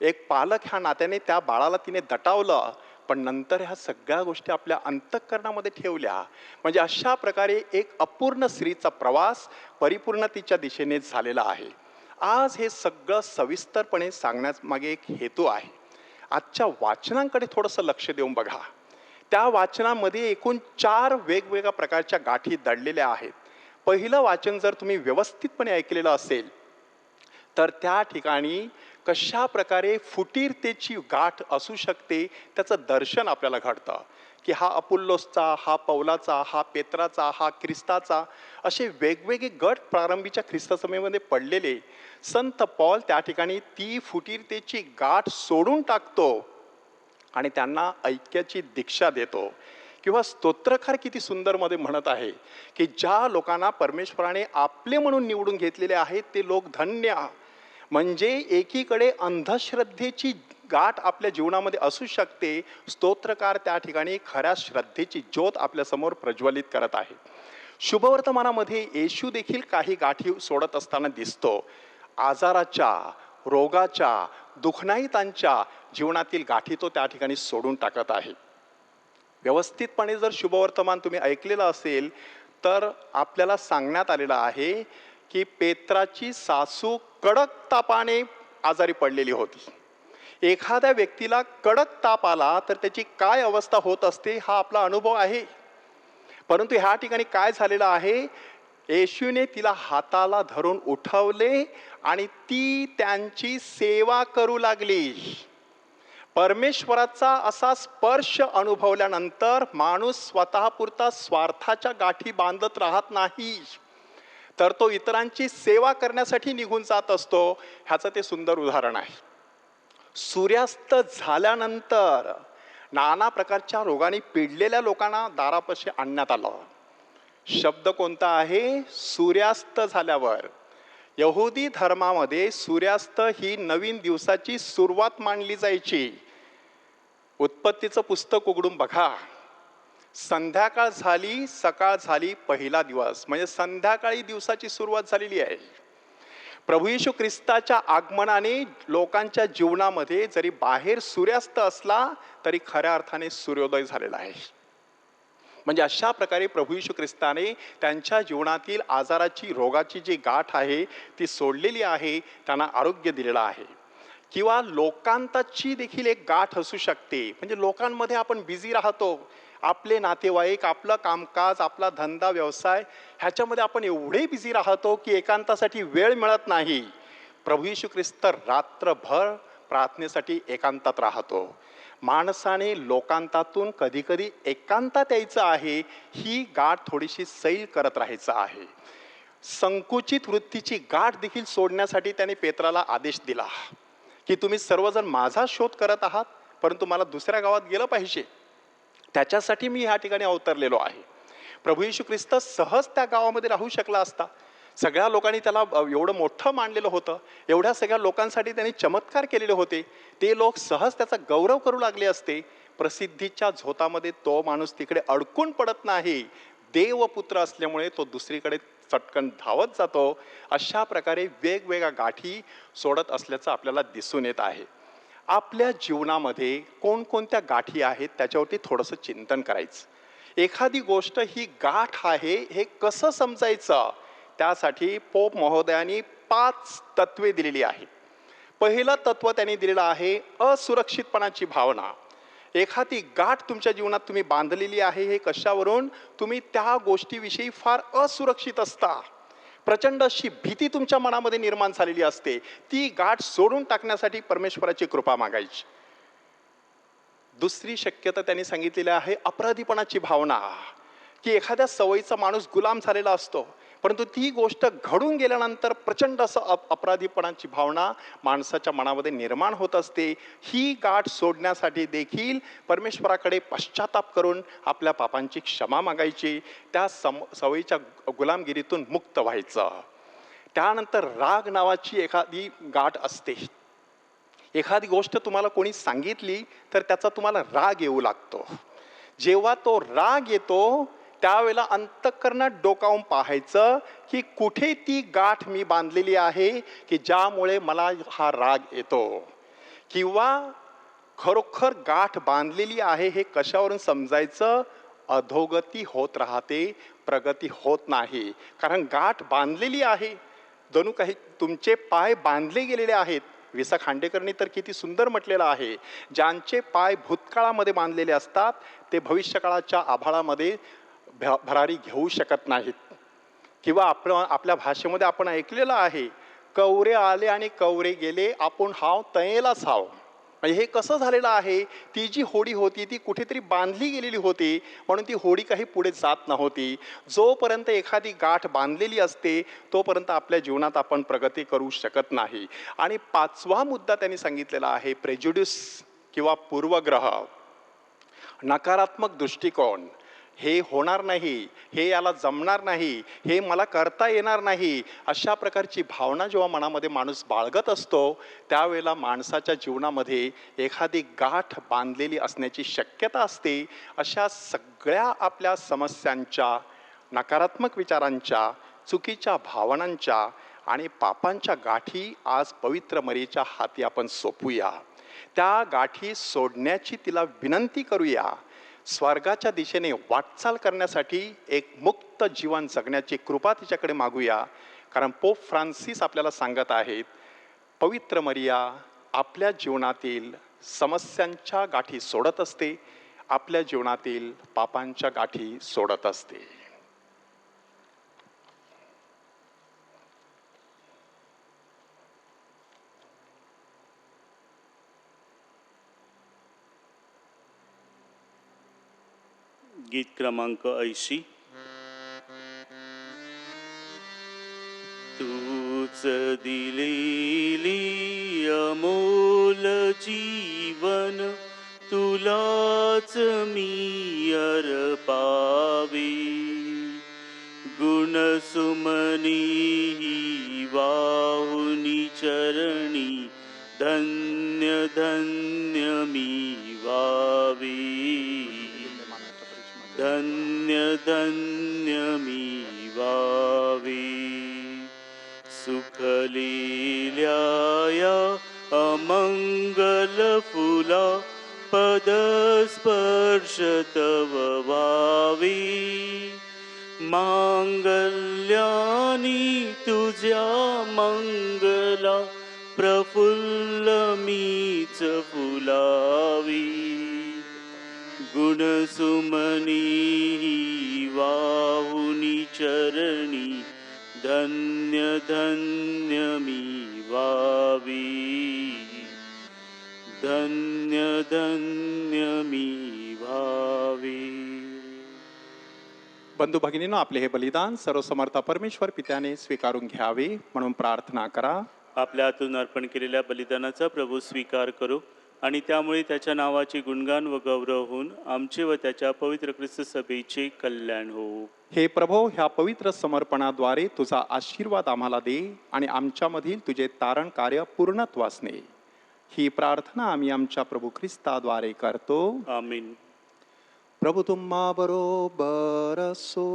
एक पालक ह्या नात्याने त्या बाळाला तिने दटावलं, पण नंतर ह्या सगळ्या गोष्टी आपल्या अंतःकरणामध्ये ठेवल्या. म्हणजे अशा प्रकारे एक अपूर्ण स्त्रीचा प्रवास परिपूर्णतेच्या दिशेने झालेला आहे. आज हे सगळं सविस्तरपणे सांगण्यामागे एक हेतू आहे. आजच्या वाचनांकडे थोडंसं लक्ष देऊन बघा. त्या वाचनामध्ये एकूण 4 वेगवेगळ्या प्रकारच्या गाठी दडलेल्या आहेत. पहिलं वाचन जर तुम्ही व्यवस्थितपणे ऐकलेलं असेल तर त्या ठिकाणी कशा प्रकारे फुटीरतेची गाठ असू शकते त्याचं दर्शन आपल्याला घडतं. की हा अपुल्लोसचा, हा पौलाचा, हा पेत्राचा, हा ख्रिस्ताचा, असे वेगवेगळे गट प्रारंभीच्या ख्रिस्त समेमध्ये पडलेले. संत पौल त्या ठिकाणी ती फुटीरतेची गाठ सोडून टाकतो आणि त्यांना ऐक्याची दीक्षा देतो. किंवा स्तोत्रकार किती सुंदर मध्ये म्हणत आहे की ज्या लोकांना परमेश्वराने आपले म्हणून निवडून घेतलेले आहेत ते लोक धन्य. म्हणजे एकीकडे अंधश्रद्धेची गाठ आपल्या जीवनामध्ये असू शकते, स्तोत्रकार त्या ठिकाणी खऱ्या श्रद्धेची ज्योत आपल्यासमोर प्रज्वलित करत आहे. शुभवर्तमानामध्ये येशू देखील काही गाठी सोडत असताना दिसतो. आजाराच्या, रोगाच्या, दुःखनाईतांच्या जीवनातील गाठी तो त्या ठिकाणी सोडून टाकत आहे. व्यवस्थितपणे जर शुभवर्तमान तुम्ही ऐकलेलं असेल तर आपल्याला सांगण्यात आलेलं आहे की पेत्राची सासू कडक तापाने आजारी पडलेली होती. एखाद्या व्यक्तीला कडक ताप आला तर त्याची काय अवस्था होत असते हा आपला अनुभव आहे. परंतु ह्या ठिकाणी काय झालेलं आहे, येशूने तिला हाताला धरून उठवले आणि ती त्यांची सेवा करू लागली. परमेश्वराचा असा स्पर्श अनुभवल्यानंतर माणूस स्वतःपुरता स्वार्थाच्या गाठी बांधत राहत नाही, तर तो इतरांची सेवा करण्यासाठी निघून जात असतो. ह्याचं ते सुंदर उदाहरण आहे. सूर्यास्त झाल्यानंतर नाना प्रकारच्या रोगाने पिडलेल्या लोकांना दारापाशी आणण्यात आलं. शब्द कोणता आहे? सूर्यास्त झाल्यावर. यहुदी धर्मामध्ये सूर्यास्त ही नवीन दिवसाची सुरुवात मानली जायची. उत्पत्तीचं पुस्तक उघडून बघा. संध्याकाळ झाली, सकाळ झाली, पहिला दिवस म्हणजे संध्याकाळी दिवसाची सुरुवात झालेली आहे. प्रभू येशू ख्रिस्ताच्या आगमनाने लोकांच्या जीवनामध्ये जरी बाहेर सूर्यास्त असला तरी खऱ्या अर्थाने सूर्योदय झालेला आहे. म्हणजे अशा प्रकारे प्रभू येशू ख्रिस्ताने त्यांच्या जीवनातील आजाराची, रोगाची जी गाठ आहे ती सोडलेली आहे, त्यांना आरोग्य दिलेलं आहे. किंवा लोकांताची देखील एक गाठ असू शकते. म्हणजे लोकांमध्ये आपण बिझी राहतो, आपले नातेवाईक, आपलं कामकाज, आपला धंदा व्यवसाय ह्याच्यामध्ये आपण एवढे बिझी राहतो की एकांतासाठी वेळ मिळत नाही. प्रभू येशू ख्रिस्त रात्रभर प्रार्थनेसाठी एकांतात राहतो. माणसाने लोकांतातून कधी कधी एकांतात यायचं आहे, ही गाठ थोडीशी सैल करत राहायचं आहे. संकुचित वृत्तीची गाठ देखील सोडण्यासाठी त्याने पेत्राला आदेश दिला की तुम्ही सर्वजण माझा शोध करत आहात, परंतु मला दुसऱ्या गावात गेलं पाहिजे, त्याच्यासाठी मी ह्या ठिकाणी अवतरलेलो आहे. प्रभू येशू ख्रिस्त सहज त्या गावामध्ये राहू शकला असता. सगळ्या लोकांनी त्याला एवढं मोठं मानलेलं होतं, एवढ्या सगळ्या लोकांसाठी त्यांनी चमत्कार केलेले होते, ते लोक सहज त्याचा गौरव करू लागले असते. प्रसिद्धीच्या झोतामध्ये तो माणूस तिकडे अडकून पडत नाही. देवपुत्र असल्यामुळे तो दुसरीकडे चटकन धावत जातो. अशा प्रकारे वेगवेगळ्या गाठी सोडत असल्याचं आपल्याला दिसून येत आहे. आपल्या जीवनामध्ये कोणकोणत्या गाठी आहेत त्याच्यावरती थोडंसं चिंतन करायचं. एखादी गोष्ट ही गाठ आहे हे कसं समजायचं, त्यासाठी पोप महोदयांनी 5 तत्वे दिलेली आहेत. पहिलं तत्व त्यांनी दिलेलं आहे असुरक्षितपणाची भावना. एखादी गाठ तुमच्या जीवनात तुम्ही बांधलेली आहे, हे कशावरून? तुम्ही त्या गोष्टीविषयी फार असुरक्षित असता. प्रचंड अशी भीती तुमच्या मनामध्ये निर्माण झालेली असते. ती गाठ सोडून टाकण्यासाठी परमेश्वराची कृपा मागायची. दुसरी शक्यता त्यांनी सांगितलेली आहे अपराधीपणाची भावना, की एखाद्या सवयीचा माणूस गुलाम झालेला असतो, परंतु ती गोष्ट घडून गेल्यानंतर प्रचंड असं अपराधीपणाची भावना माणसाच्या मनामध्ये निर्माण होत असते. ही गाठ सोडण्यासाठी देखील परमेश्वराकडे पश्चाताप करून आपल्या पापांची क्षमा मागायची, त्या सवयीच्या गुलामगिरीतून मुक्त व्हायचं. त्यानंतर राग नावाची एखादी गाठ असते. एखादी गोष्ट तुम्हाला कोणी सांगितली तर त्याचा तुम्हाला राग येऊ लागतो. जेव्हा तो राग येतो त्यावेळेला अंतःकरणात डोकावून पाहायचं की कुठे ती गाठ मी बांधलेली आहे की ज्यामुळे मला हा राग येतो, किंवा खरोखर गाठ बांधलेली आहे हे कशावरून समजायचं? अधोगती होत राहते, प्रगती होत नाही. कारण गाठ बांधलेली आहे, जणू काही तुमचे पाय बांधले गेलेले आहेत. विसा खांडेकरनी तर किती सुंदर म्हटलेलं आहे, ज्यांचे पाय भूतकाळामध्ये बांधलेले असतात ते भविष्यकाळाच्या आभाळामध्ये भरारी घेऊ शकत नाहीत. किंवा आपल्या भाषेमध्ये आपण ऐकलेलं आहे, कवरे आले आणि कवरे गेले, आपण हाव तयेलाच हाव. म्हणजे हे कसं झालेलं आहे? ती जी होडी होती ती कुठेतरी बांधली गेलेली होती, म्हणून ती होडी काही पुढे जात नव्हती. जोपर्यंत एखादी गाठ बांधलेली असते तोपर्यंत आपल्या जीवनात आपण प्रगती करू शकत नाही. आणि पाचवा मुद्दा त्यांनी सांगितलेला आहे प्रेज्युडिस किंवा पूर्वग्रह, नकारात्मक दृष्टिकोन. हे होणार नाही, हे याला जमणार नाही, हे मला करता येणार नाही, अशा प्रकारची भावना जेव्हा मनामध्ये माणूस बाळगत असतो त्यावेळेला माणसाच्या जीवनामध्ये एखादी गाठ बांधलेली असण्याची शक्यता असते. अशा सगळ्या आपल्या समस्यांच्या, नकारात्मक विचारांच्या, चुकीच्या भावनांच्या आणि पापांच्या गाठी आज पवित्र मरीच्या हाती आपण सोपूया. त्या गाठी सोडण्याची तिला विनंती करूया. स्वर्गाच्या दिशेने वाटचाल करण्यासाठी एक मुक्त जीवन जगण्याची कृपा तिच्याकडे मागूया. कारण पोप फ्रान्सिस आपल्याला सांगत आहेत, पवित्र मरिया आपल्या जीवनातील समस्यांच्या गाठी सोडत असते, आपल्या जीवनातील पापांच्या गाठी सोडत असते. गीत क्रमांक 80. तूच दिलेली अमोल जीवन, तुलाच मी अर्पावे. गुणसुमनी वाहुनी चरणी, धन्य धन्य मी व्हावे. धन्य धन्य मी व्हावे. सुखलेल्या या अमंगल फुला, पदस्पर्श तव व्हावे. मांगल्यानी तुझ्या मंगला, प्रफुल्ल मीच फुलावी. गुणसुमनी वाहुनी चरणी, धन्य धन्य मी व्हावी. धन्य धन्य मी व्हावी. बंधू भगिनींनो, आपले हे बलिदान सर्वसमर्थ परमेश्वर पित्याने स्वीकारून घ्यावे म्हणून प्रार्थना करा. आपल्या हातून अर्पण केलेल्या बलिदानाचा प्रभू स्वीकार करो आणि त्यामुळे त्याच्या नावाचे गुणगान व गौरव होऊन आमचे व त्याच्या पवित्र ख्रिस्त सभेचे कल्याण हो. हे प्रभो, ह्या पवित्र समर्पणाद्वारे तुझा आशीर्वाद आम्हाला दे आणि आमच्यामधील तुझे तारण कार्य पूर्णत्वास ने. ही प्रार्थना आम्ही आमच्या प्रभू ख्रिस्ताद्वारे करतो. आमीन. प्रभू तुम्हा बरोबर असो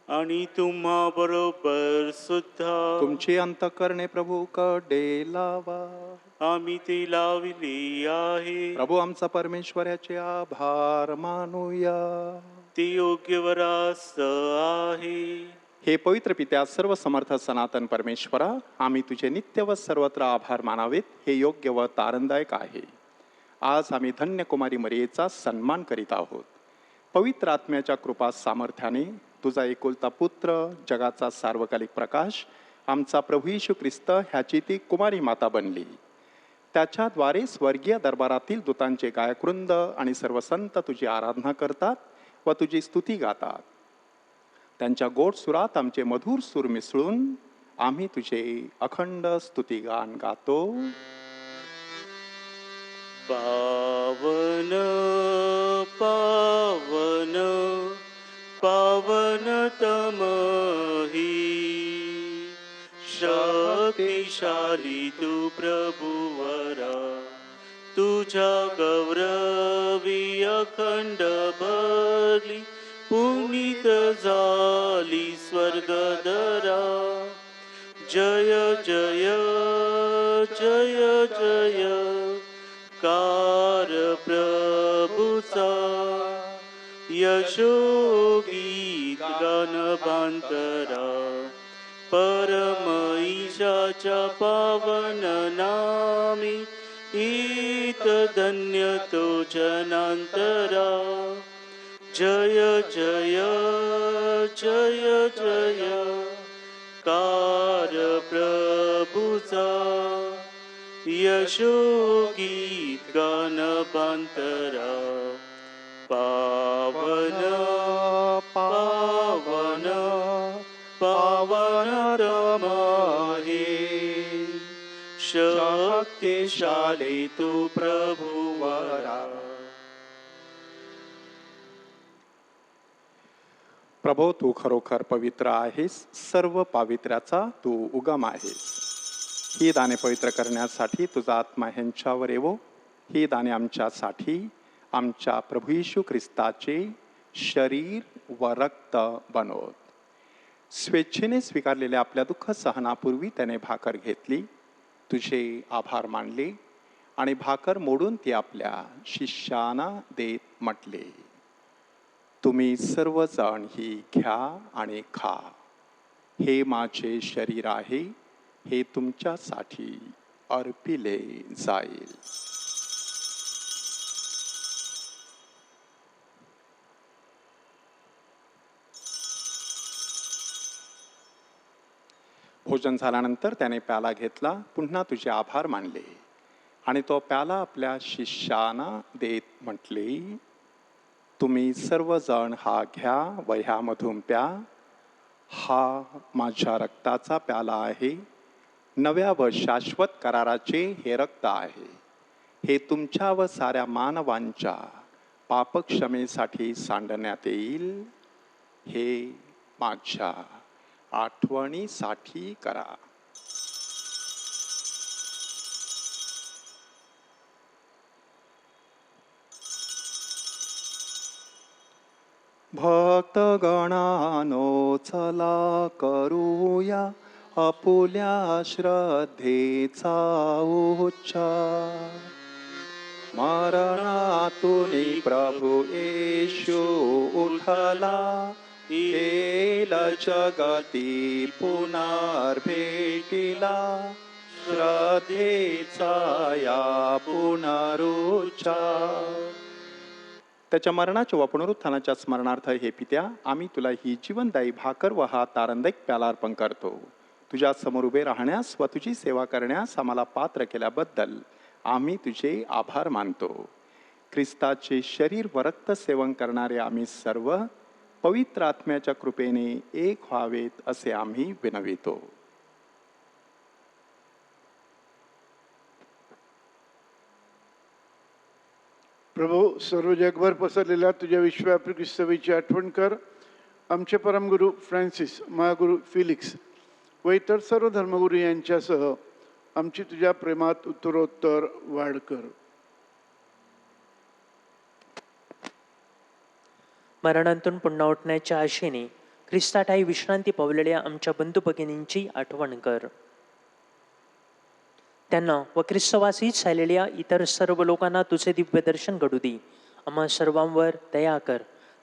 आणि तुम्हा बरोबर सुद्धा. तुमची अंतःकरणे प्रभू कडे लावा. आम्ही ते लावले आहे. प्रभू आमचा परमेश्वराचे आभार मानूया. ते योग्य व रास्त आहे. हे पवित्र पित्या, सर्व समर्थ सनातन परमेश्वरा, आम्ही तुझे नित्य व सर्वत्र आभार मानावेत हे योग्य व तारणदायक आहे. आज आम्ही धन्य कुमारी मरियेचा सन्मान करीत आहोत. पवित्र आत्म्याच्या कृपा सामर्थ्याने तुझा एकुलता पुत्र, जगाचा सार्वकालिक प्रकाश, आमचा प्रभू येशू ख्रिस्त ह्याची ती कुमारी माता बनली. त्याच्याद्वारे स्वर्गीय दरबारातील दूतांचे गायकवृंद आणि सर्व संत तुझी आराधना करतात व तुझी स्तुती गातात. त्यांच्या गोड सुरात आमचे मधुर सूर मिसळून आम्ही तुझे अखंड स्तुतिगान गातो. पावन पावन पावनतम ही, शक्तिशाली तू प्रभुवरा, तुझ्या गौरवी अखंड भरली, पुनीत झाली स्वर्गदरा. जय जय जय जय कार प्रभूचा, यशोगीत गानभांतरा. परम ईशाच्या पावन नामी, ईत धन्य तो जनांतरा. जय जय जय जय कार प्रभूचा, यशोगीत गानभांतरा. पावन पावन पावनतम हे, शक्तिशाली तू प्रभुवरा. प्रभो, तू खरोखर पवित्र आहेस, सर्व पावित्र्याचा तू उगम आहेस. ही दाने पवित्र करण्यासाठी तुझा आत्मा ह्यांच्यावर येवो. ही दाने आमच्यासाठी आमच्या प्रभू येशू ख्रिस्ताचे शरीर व रक्त बनवत. स्वेच्छेने स्वीकारलेल्या आपल्या दुःख सहनापूर्वी त्याने भाकर घेतली, तुझे आभार मानले आणि भाकर मोडून ती आपल्या शिष्यांना देत म्हटले, तुम्ही सर्वजण ही घ्या आणि खा. हे माझे शरीर आहे, हे तुमच्यासाठी अर्पिले जाईल. भोजन झाल्यानंतर त्याने प्याला घेतला, पुन्हा तुझे आभार मानले आणि तो प्याला आपल्या शिष्यांना देत म्हटले, तुम्ही सर्वजण हा घ्या व ह्यामधून प्या. हा माझ्या रक्ताचा प्याला आहे, नव्या व शाश्वत कराराचे हे रक्त आहे. हे तुमच्या व साऱ्या मानवांच्या पापक्षमेसाठी सांडण्यात येईल. हे माझ्या आठवणीसाठी करा. भक्तगणानो चला करूया आपुल्या श्रद्धेचा उच्चार. मरणातून प्रभू येशू उठला, येईल जगती पुनर्भेटीला. श्रद्धेचा या पुनरुच्चार. त्याच्या मरणाच्या व पुनरुत्थानाच्या स्मरणार्थ हे पित्या, आम्ही तुला ही जीवनदायी भाकर व हा तारंदक प्याला अर्पण करतो. तुझ्या समोर उभे राहण्यास व तुझी सेवा करण्यास आम्हाला पात्र केल्याबद्दल आम्ही तुझे आभार मानतो. ख्रिस्ताचे शरीर व रक्त सेवन करणारे आम्ही सर्व पवित्र आत्म्याच्या कृपेने एक व्हावेत असे आम्ही विनवितो. प्रभू, सर्व जगभर पसरलेल्या तुझ्या विश्वव्यापी ख्रिस्तवीची आठवण कर. आमचे परमगुरू फ्रान्सिस, महागुरू फिलिक्स व इतर सर्व धर्मगुरू यांच्यासह आमची तुझ्या प्रेमात उत्तरोत्तर वाढ कर. मरणांतून पुन्हा उठण्याच्या आशेने ख्रिस्ताठाई विश्रांती पावलेल्या आमच्या बंधू भगिनींची आठवण कर. त्यांना व ख्रिस्तवासीच झालेल्या इतर सर्व लोकांना तुझे दिव्य दर्शन घडू दे. आम्हा सर्वांवर दया कर.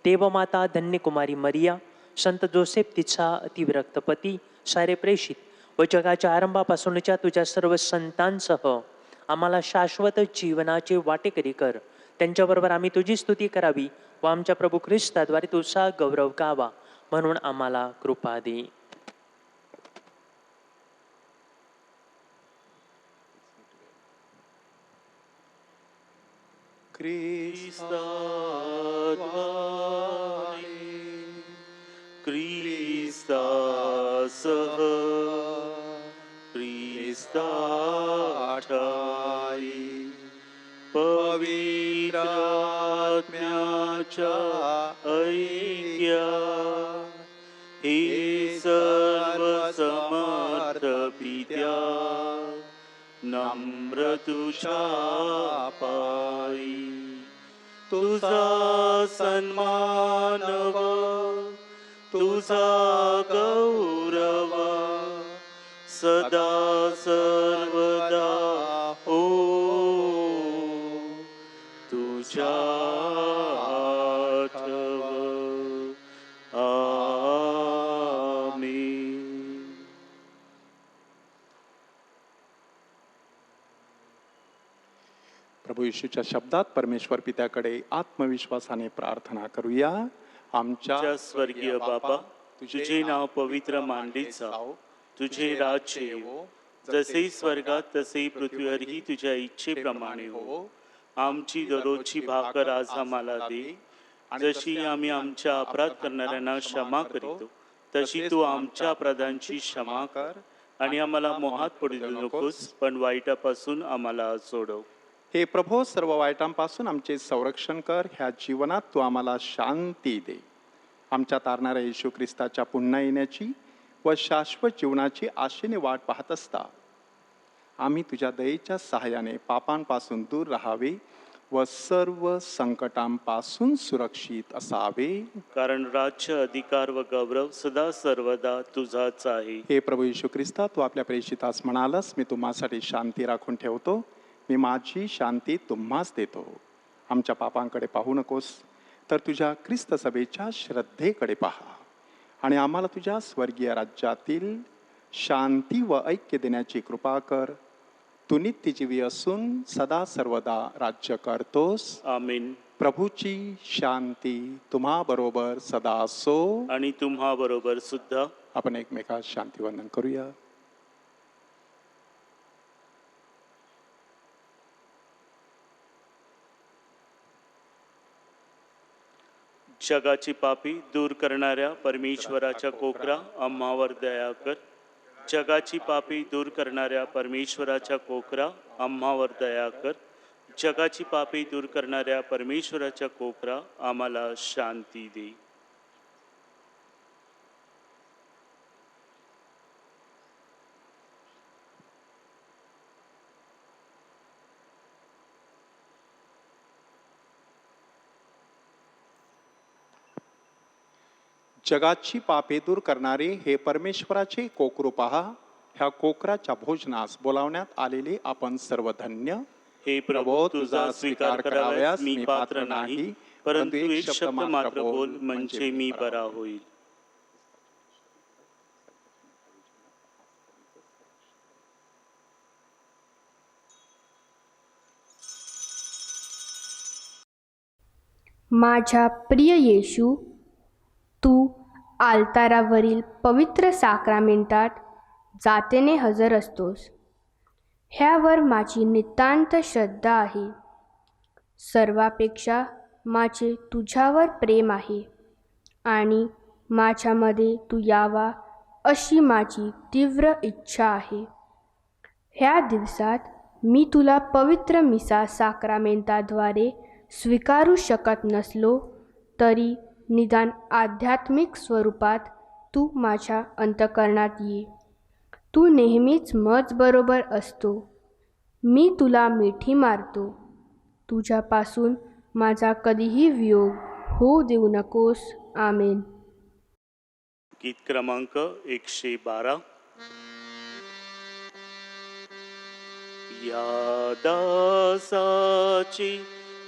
देवमाता धन्य कुमारी मरिया, संत जोसेफ तिचा अतिविरक्त पती, सारे प्रेषित व जगाच्या आरंभापासूनच्या तुझ्या सर्व संतांसह आम्हाला शाश्वत जीवनाचे वाटेकरी कर. त्यांच्याबरोबर आम्ही तुझी स्तुती करावी व आमच्या प्रभू ख्रिस्ताद्वारे तुझा गौरव गावा, म्हणून आम्हाला कृपा दे. ख्रिस्तासह ख्रिस्ताठाई पवित्र आत्म्याच्या ऐक्या हे सर्व समर्थ पित्या नम्र तुझ्या पायी तुझा सन्मान व तुझा गौरव सदा सर्वदा हो तुझ्या आठव. आमीन. प्रभू येशूच्या शब्दात परमेश्वर पित्याकडे आत्मविश्वासाने प्रार्थना करूया. आमच्या स्वर्गीय बापा, तुझे नाव पवित्र मानले जाओ, तुझे राज्य येवो, जसे स्वर्गात तसे पृथ्वीवरही तुझ्या इच्छेप्रमाणे हो. आमची दररोजची भाकर आज आम्हाला दे, जशी आम्ही आमच्या अपराध करणाऱ्यांना क्षमा करीतो, तशी तू आमच्या अपराधांची क्षमा कर, आणि आम्हाला मोहात पडू देऊ नकोस, पण वाईटापासून आम्हाला सोडव. हे प्रभो, सर्व वाईटांपासून आमचे संरक्षण कर. ह्या जीवनात तू आम्हाला शांती दे. आमच्या तारणाऱ्या येशू ख्रिस्ताच्या पुन्हा येण्याची व शाश्वत जीवनाची आशेने वाट पाहत असता आम्ही तुझ्या दयेच्या सहाय्याने पापांपासून दूर राहावे व सर्व संकटांपासून सुरक्षित असावे. कारण राज्य, अधिकार व गौरव सदा सर्वदा तुझाच आहे. हे प्रभू येशू ख्रिस्ता, तू आपल्या प्रेषितास म्हणालास, मी तुम्हासाठी शांती राखून ठेवतो, मी माझी शांती तुम्हास देतो. आमच्या पापांकडे पाहू नकोस, तर तुझ्या ख्रिस्त सभेच्या श्रद्धेकडे पहा आणि आम्हाला तुझ्या स्वर्गीय राज्यातील शांती व ऐक्य देण्याची कृपा कर. तू नित्यजीवी असून सदा सर्वदा राज्य करतोस. आमीन. प्रभूची शांती तुम्हा बरोबर सदा असो. आणि तुम्हा बरोबर सुद्धा. आपण एकमेकास शांतीवंदन करूया. जगाची पापी दूर करणाऱ्या परमेश्वराच्या कोकरा, आम्हावर दया कर. जगाची पापी दूर करणाऱ्या परमेश्वराच्या कोकरा, आम्हावर दया कर. जगाची पापी दूर करणाऱ्या परमेश्वराच्या कोकरा, आम्हाला शांती दे. जगाची पापे दूर करणारे हे परमेश्वराचे कोकरू पहा. ह्या कोकराच्या भोजनास बोलावण्यात आलेले आपण सर्व धन्य. हे प्रभो, तुझा स्वीकार करावयास मी पात्र नाही, परंतु एक शब्द मात्र बोल, म्हणजे मी बरा होईल. माझ्या प्रिय येशू, तू आल्तारावरील पवित्र साक्रामेंटात जातेने हजर असतोस. ह्यावर माझी नितांत श्रद्धा आहे. सर्वापेक्षा माझे तुझ्यावर प्रेम आहे आणि माझ्यामध्ये तू यावा अशी माझी तीव्र इच्छा आहे. ह्या दिवसात मी तुला पवित्र मिसा साक्रामेंटाद्वारे स्वीकारू शकत नसलो तरी निदान आध्यात्मिक स्वरूपात तू माझ्या अंतःकरणात ये. तू नेहमीच मजबरोबर असतो. मी तुला मिठी मारतो. तुझ्यापासून माझा कधीही वियोग होऊ देऊ नकोस. आमेन. गीत क्रमांक 112. या दासाची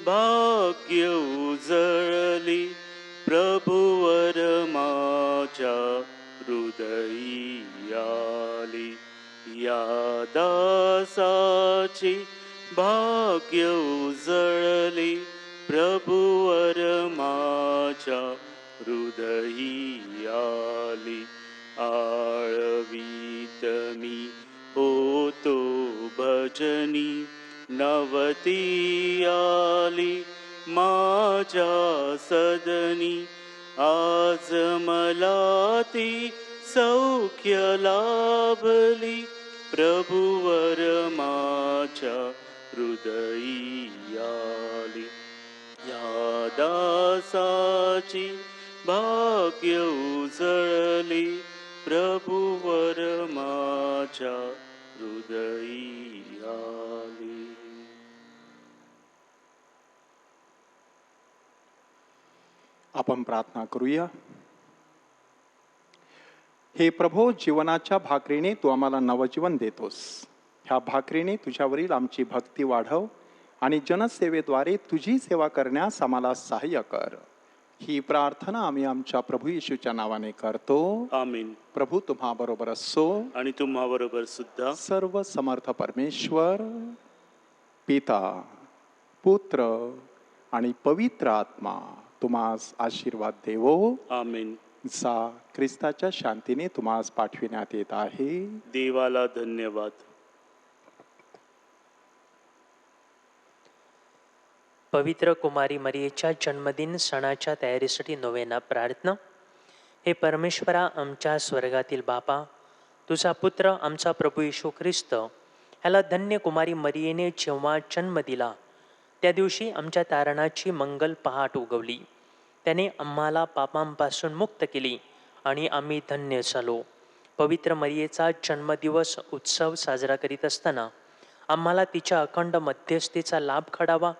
भाग्य उजळली, प्रभुवर माझ्या हृदयी आली. या दासाची भाग्य उजळले प्रभूवर माझ्या हृदयी आली. आळवीत मी होतो भजनी, नवती आली माझ्या सदनी. आज मला ती सौख्य लाभली, प्रभूवर माझ्या हृदयी आली. या दासाची भाग्य उजळली, प्रभूवर माझ्या हृदयी आली. आपण प्रार्थना करूया. हे प्रभो, जीवनाच्या भाकरीने तू आम्हाला नवजीवन देतोस. ह्या भाकरीने तुझ्यावरील आमची भक्ती वाढव आणि जनसेवेद्वारे तुझी सेवा करण्यास आम्हाला सहाय्य कर. ही प्रार्थना आम्ही आमच्या प्रभू येशूच्या नावाने करतो. आमीन. प्रभू तुम्हा बरोबर असो. आणि तुम्हा बरोबर सुद्धा. सर्व समर्थ परमेश्वर पिता, पुत्र आणि पवित्र आत्मा तुम्हास आशीर्वाद देवो. आमीन. जा, ख्रिस्ताच्या शांतीने तुम्हास पाठविण्यात येत आहे. देवाला धन्यवाद. पवित्र कुमारी मरियेच्या जन्मदिन सणाच्या तयारीसाठी नोवेना प्रार्थना. हे परमेश्वरा, आमच्या स्वर्गातील बापा, तुझा पुत्र आमचा प्रभू येशू ख्रिस्त ह्याला धन्य कुमारी मरियेने जेव्हा जन्म दिला, त्या दिवशी आमच्या तारणाची मंगल पहाट उगवली. त्याने आम्हाला पापांपासून मुक्त केली आणि आम्ही धन्य झालो. पवित्र मरियेचा जन्मदिवस उत्सव साजरा करीत असताना आम्हाला तिच्या अखंड मध्यस्थीचा लाभ घडावा,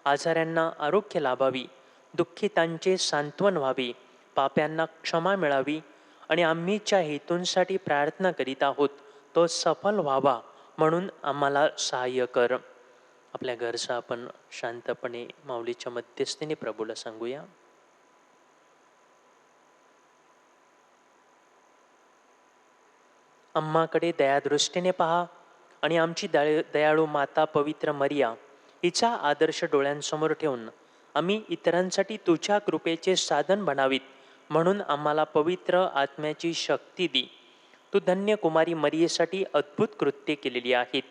आजाऱ्यांना आरोग्य लाभावी, दुःखितांचे सांत्वन व्हावे, पाप्यांना क्षमा मिळावी आणि आम्ही ज्या हेतूंसाठी प्रार्थना करीत आहोत तो सफल व्हावा म्हणून आम्हाला सहाय्य कर. आपल्या गरजा आपण शांतपणे माऊलीच्या मध्यस्थीने प्रभूला सांगूया. आम्हाकडे दयादृष्टीने पहा आणि आमची दयाळू माता पवित्र मरिया हिचा आदर्श डोळ्यांसमोर ठेवून आम्ही इतरांसाठी तुझ्या कृपेचे साधन बनावीत म्हणून आम्हाला पवित्र आत्म्याची शक्ती दी. तू धन्य कुमारी मरियेसाठी अद्भुत कृत्ये केलेली आहेत.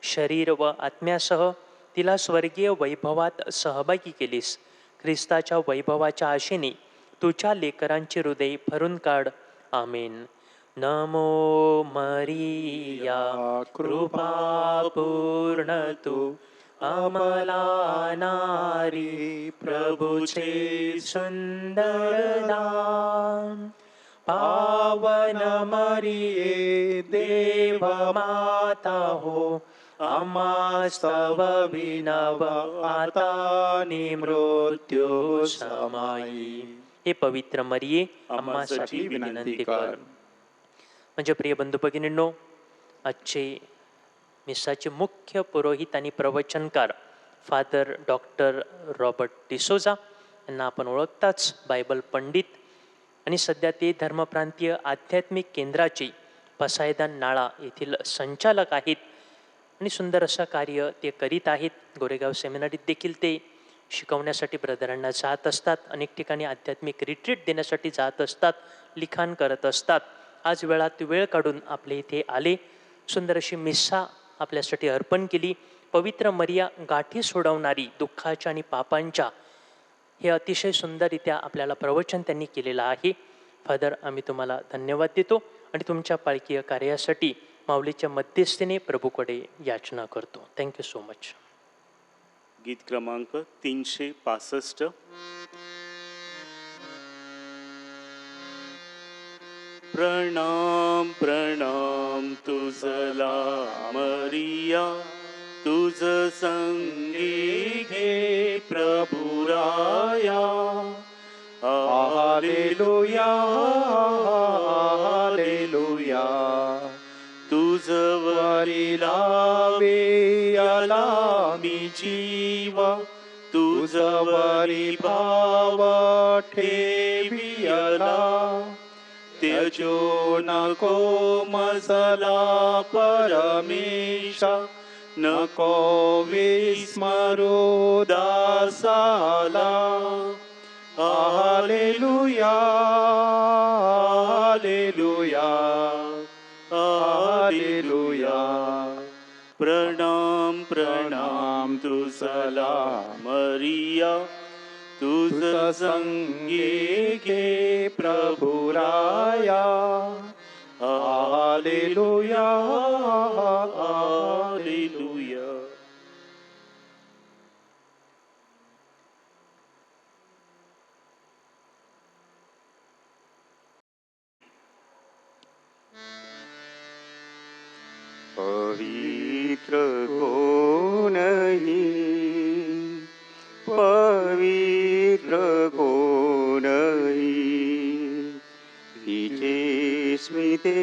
शरीर व आत्म्यासह तिला स्वर्गीय वैभवात सहभागी केलीस. ख्रिस्ताच्या वैभवाच्या आशेने तुझ्या लेकरांचे हृदय भरून काढ. आमेन. नमो मरिया कृपा पूर्ण तू आम्हाला नारी प्रभूचे सुंदर दान. पावन मरिये देव माता हो, आम्हा स्तव विनव आता नि मृत्यू समाई. हे पवित्र मरिये आम्हासाठी विनंती कर. म्हणजे प्रिय बंधू भगिनींनो, आजचे मिसाचे मुख्य पुरोहित आणि प्रवचनकार फादर डॉक्टर रॉबर्ट डिसोजा यांना आपण ओळखताच, बायबल पंडित आणि सध्या ते धर्मप्रांतीय आध्यात्मिक केंद्राचे पसायदान नाळा येथील संचालक आहेत आणि सुंदर असं कार्य ते करीत आहेत. गोरेगाव सेमिनारीत देखील ते शिकवण्यासाठी ब्रदरांना जात असतात, अनेक ठिकाणी आध्यात्मिक रिट्रीट देण्यासाठी जात असतात, लिखाण करत असतात. आज वेळात वेळ काढून आपल्या इथे आले, सुंदर अशी मिस्सा आपल्यासाठी अर्पण केली. पवित्र मरिया गाठी सोडवणारी दुःखाच्या आणि पापांच्या, हे अतिशय सुंदररित्या आपल्याला प्रवचन त्यांनी केलेलं आहे. फादर, आम्ही तुम्हाला धन्यवाद देतो आणि तुमच्या पालकीय कार्यासाठी माऊलीच्या मध्यस्थीने प्रभूकडे याचना करतो. Thank you so much. गीत क्रमांक 365. प्रणाम प्रणाम तुझला मरिया, तुझ संगी घे प्रभुराया. Hallelujah hallelujah. तुझ वरी लावे आला मी जीवा, तुझ वरी भाव ठेवी आला. त्यजो नको मजला परमेशा, नको विस्मरू दासाला. Hallelujah, hallelujah, hallelujah. प्रणाम प्रणाम तुझला मरिया, तुझ संगे घे प्रभुराया. Hallelujah, hallelujah. पवित्र कोणही, पवित्र कोणही, तिचे स्मिते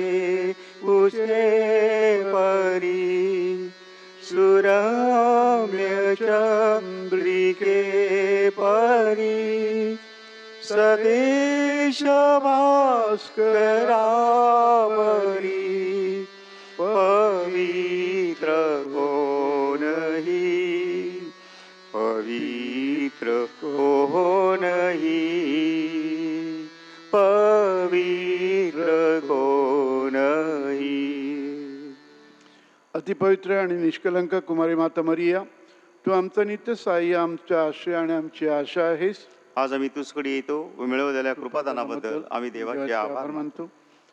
उसे परी, सुरम्य चंद्रिके परी, सदेश भास्करावरी. पवित्र कोणही, पवित्र कोणही, पवित्र कोणही. अतिपवित्र आणि निष्कलंक कुमारी माता मरिया, तू आमचं नित्य सहाय्य, आमचा आश्रय आणि आमची आशा आहेस. आज आम्ही तुझकडे येतो व मिळवलेल्या कृपादानाबद्दल आम्ही देवाचे आभार मानतो.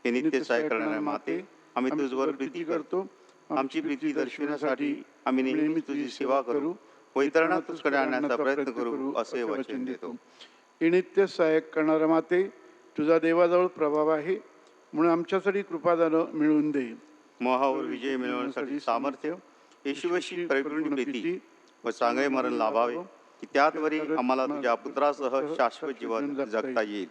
हे नित्य सहाय्य करणाऱ्या माते, आम्ही तुझवर प्रीती करतो. आमची प्रीती दर्शविण्यासाठी आम्ही नेहमी तुझी सेवा करू व इतरांना तुझकडे आणण्याचा प्रयत्न करू असे वचन देतो. हे नित्य सहाय्यक करणाऱ्या माते, तुझा देवाजवळ प्रभाव आहे, म्हणून आमच्यासाठी कृपादान मिळवून दे. मोहावर विजय मिळवण्यासाठी सामर्थ्य, येशूवशी परिपूर्ण प्रीती व चांगले मरण लाभावे, की त्याद्वारे आम्हाला तुझ्या पुत्रासह शाश्वत जीवन जगता येईल.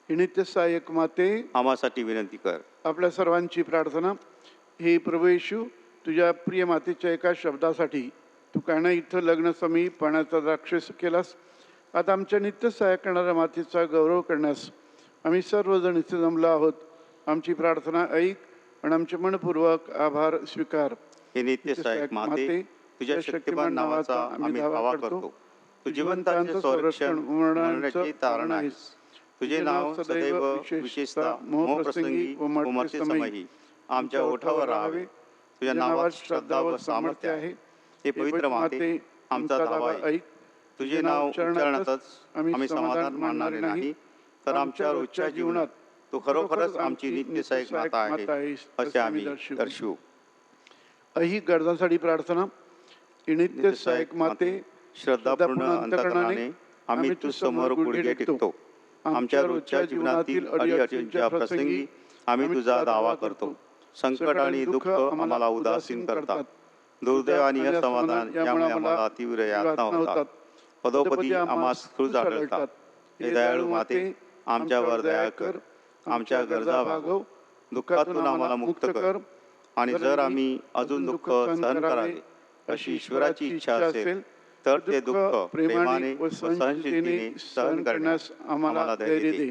हे नित्य सहाय्यक माते, आम्हासाठी विनंती कर. आपल्या सर्वांची प्रार्थना. हे प्रभू येशू, तुझ्या प्रिय मातेच्या एका शब्दासाठी तू काना इथं लग्नसमी पाण्याचा राक्षस केलास. आता आमच्या नित्य सहाय्य करणाऱ्या मातेचा गौरव करण्यास आम्ही सर्वजण इथे जमलो आहोत. आमची प्रार्थना ऐक आणि आमचे मनपूर्वक आभार स्वीकार. हे नित्य सहाय्यक माते, तुझ्या शक्तिमान नावाचा आम्ही दावा करतो. तू जिवंतांचे संरक्षण, मरणाचे तारण आहेस. तुझे नाव सदैव विशेषतः मोहप्रसंगी व मरते समयी आमच्या ओठावर राहावे. तुझ्या नावात श्रद्धा व सामर्थ्य आहे. हे पवित्र माते, आमचा दावा ऐक. तुझे नाव उच्चारणातच आम्ही समाधान मानणारे नाही, तर आमच्या रोजच्या जीवनात तू खरोखरच आमची नित्य सहाय्यक माता आहे असे आम्ही दर्शवू. ही गरजांसाठी प्रार्थना. ही नित्य सहाय्यक माते, श्रद्धापूर्ण अंतःकरणाने आम्ही तू समोर गुडघे टेकतो. आमच्या रोजच्या जीवनातील अडीअडचणींच्या प्रसंगी आम्ही तुझा दावा करतो. संकट आणि दुःख आम्हाला उदासीन करतात. दुर्दैव आणि असमाधान यामुळे आम्हाला तीव्र यातना होतात. पदोपदी आम्हास क्रूज आढळतात. हे दयाळू माते, आमच्यावर दया कर. आमच्या गरजा भागव. दुःखातून आम्हाला मुक्त कर. आणि जर आम्ही अजून दुःख सहन करावे अशी ईश्वराची इच्छा असेल, तर ते दुःख प्रेमाने व सहनशीलतेने सहन करण्यास आम्हाला धैर्य दे.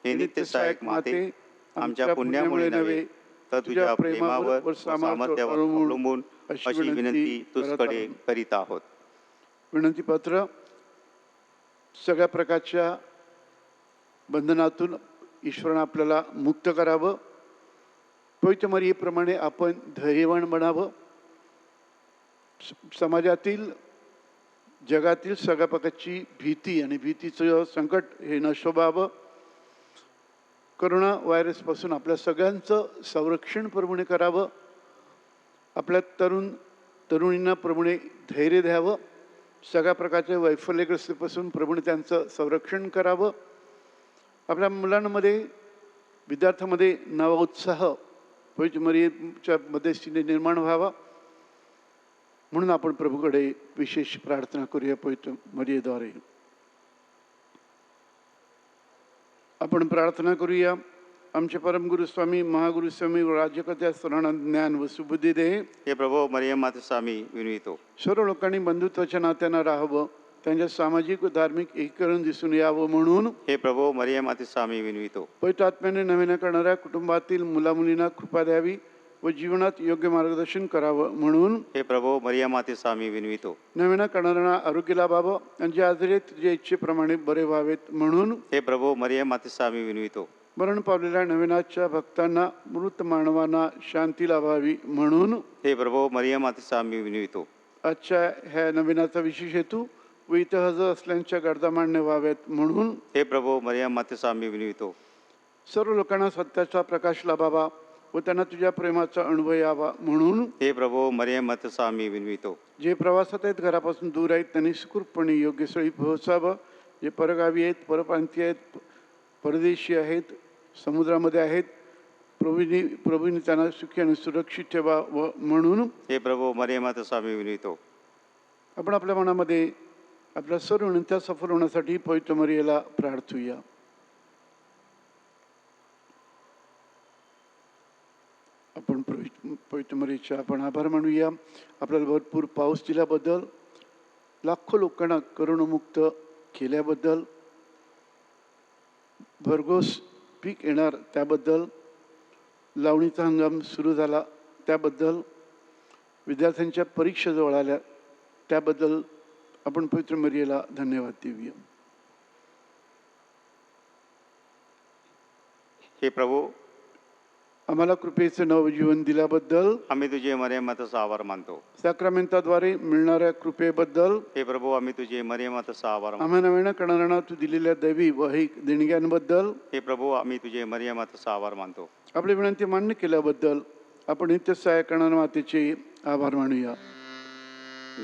हे नित्य सहाय्यक माते, आमच्या पुण्यामुळे नव्हे, तर तुझ्या प्रेमावर व सामर्थ्यावर अवलंबून अशी विनंती तुझकडे करीत आहोत. विनंतीपत्र. सगळ्या प्रकारच्या बंधनातून ईश्वरानं आपल्याला मुक्त करावं. पवित्र मरियेप्रमाणे आपण धैर्यवान बनावं. समाजातील, जगातील सगळ्या प्रकारची भीती आणि भीतीचं संकट हे न शोभावं. कोरोना व्हायरसपासून आपल्या सगळ्यांचं संरक्षण प्रभूने करावं. आपल्या तरुणींना प्रभूने धैर्य द्यावं. सगळ्या प्रकारच्या वैफल्यग्रस्तीपासून प्रभूने त्यांचं संरक्षण करावं. आपल्या मुलांमध्ये, विद्यार्थ्यांमध्ये नवा उत्साह पवित्र मरियेच्या मध्यस्थीने निर्माण व्हावा, म्हणून आपण प्रभूकडे विशेष प्रार्थना करूया. पवित्र मरियेद्वारे आपण प्रार्थना करूया. आमचे परमगुरु स्वामी, महागुरु स्वामी व राज्यकर्त्या सर्वांना ज्ञान व सुबुद्धी दे. हे प्रभू मरियम मातेस आम्ही विनवितो. सर्व लोकांनी बंधुत्वाच्या नात्यानं राहावं, त्यांच्या सामाजिक व धार्मिक एकीकरण दिसून यावं म्हणून हे प्रभू मरियम मातेस आम्ही विनवितो. पवित्र आत्म्याने नवीन करणाऱ्या कुटुंबातील मुलामुलींना कृपा द्यावी व जीवनात योग्य मार्गदर्शन करावं म्हणून हे प्रभो मरिया मातेचा आम्ही विनवितो. नव्यानं करणाऱ्यांना आरोग्य लाभावं आणि जे आजारी आहेत तुझ्या इच्छेप्रमाणे बरे व्हावेत म्हणून हे प्रभो मरिया मातेचा आम्ही विनवितो. मरण पावलेल्या नवीनाच्या भक्तांना मृत मानवांना शांती लाभावी म्हणून हे प्रभो मरिया मातेचा आम्ही विनवितो. आजच्या ह्या नवीनाचा विशेष हेतू व इथं हजर असल्याच्या गरजा मान्य व्हाव्यात म्हणून हे प्रभो मरिया मातेचा आम्ही विनवितो. सर्व लोकांना सत्याचा प्रकाश लाभावा व त्यांना तुझ्या प्रेमाचा अनुभव यावा म्हणून हे प्रभो मरिया मातेचा आम्ही विनवितो. जे प्रवासात आहेत घरापासून दूर आहेत त्यांनी सुखरूपपणे योग्य स्थळी पोहोचावं. जे परगावी आहेत परप्रांतीय आहेत परदेशी आहेत समुद्रामध्ये आहेत प्रभूंनी त्यांना सुखी आणि सुरक्षित ठेवावं म्हणून हे प्रभो मरिया मातेचा आम्ही विनवितो. आपण आपल्या मनामध्ये आपल्या सर्व विनंत्या सफल होण्यासाठी पवित्र मरियेला प्रार्थूया. आपण पवित्र मरियेचे आपण आभार मानूया. आपल्याला भरपूर पाऊस दिल्याबद्दल, लाखो लोकांना करोनामुक्त केल्याबद्दल, भरघोस पीक येणार त्याबद्दल, लावणीचा हंगाम सुरू झाला त्याबद्दल, विद्यार्थ्यांच्या परीक्षा जवळ आल्या त्याबद्दल आपण पवित्र मरियेला धन्यवाद देऊया. हे प्रभो आम्हाला कृपेचं नवजीवन दिल्याबद्दल, आम्ही तुझे मरिया मातेचा आभार मानतो. सॅक्रमेंटाद्वारे मिळणाऱ्या कृपेबद्दल, हे प्रभो आम्ही तुझे मरिया मातेचा आभार मानतो. आम्हा नव्यानं करणाऱ्यांना तू दिलेल्या दैवी वैहिक देणग्यांबद्दल, हे प्रभो आम्ही तुझे मरिया मातेचा आभार मानतो. आपली विनंती मान्य केल्याबद्दल आपण नित्य सहाय्य करणाऱ्या मातेचे आभार मानूया.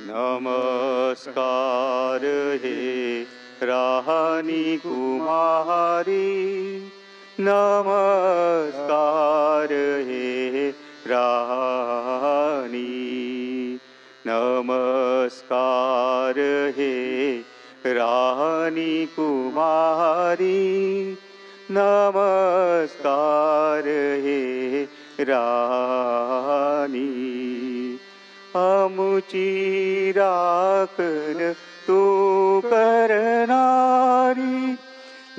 नमस्कार हे राहानी कुमारी, नमस्कार हे राहानी, नमस्कार हे राहानी कुमारी, नमस्कार हे राणी. आमुची राखण तू करणारी,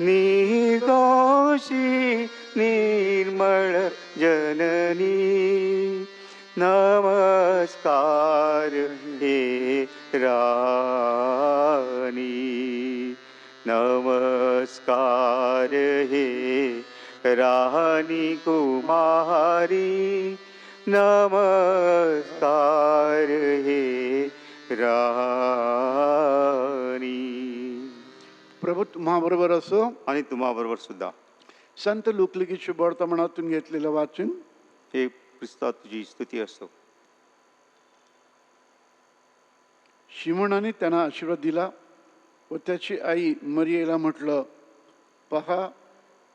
निर्दोषी निर्मळ जननी, नमस्कार हे राणी, नमस्कार हे राणी कुमारी, नमस्कार हे राणी. प्रभू तुम्हाबरोबर असो आणि तुम्हाबरोबर सुद्धा. संत लूकलिखित शुभवर्तमानातून घेतलेलं वाचन. हे ख्रिस्ता तुझी स्तुती असो. शिमोनाने त्यांना आशीर्वाद दिला व त्याची आई मरियेला म्हटलं, पहा,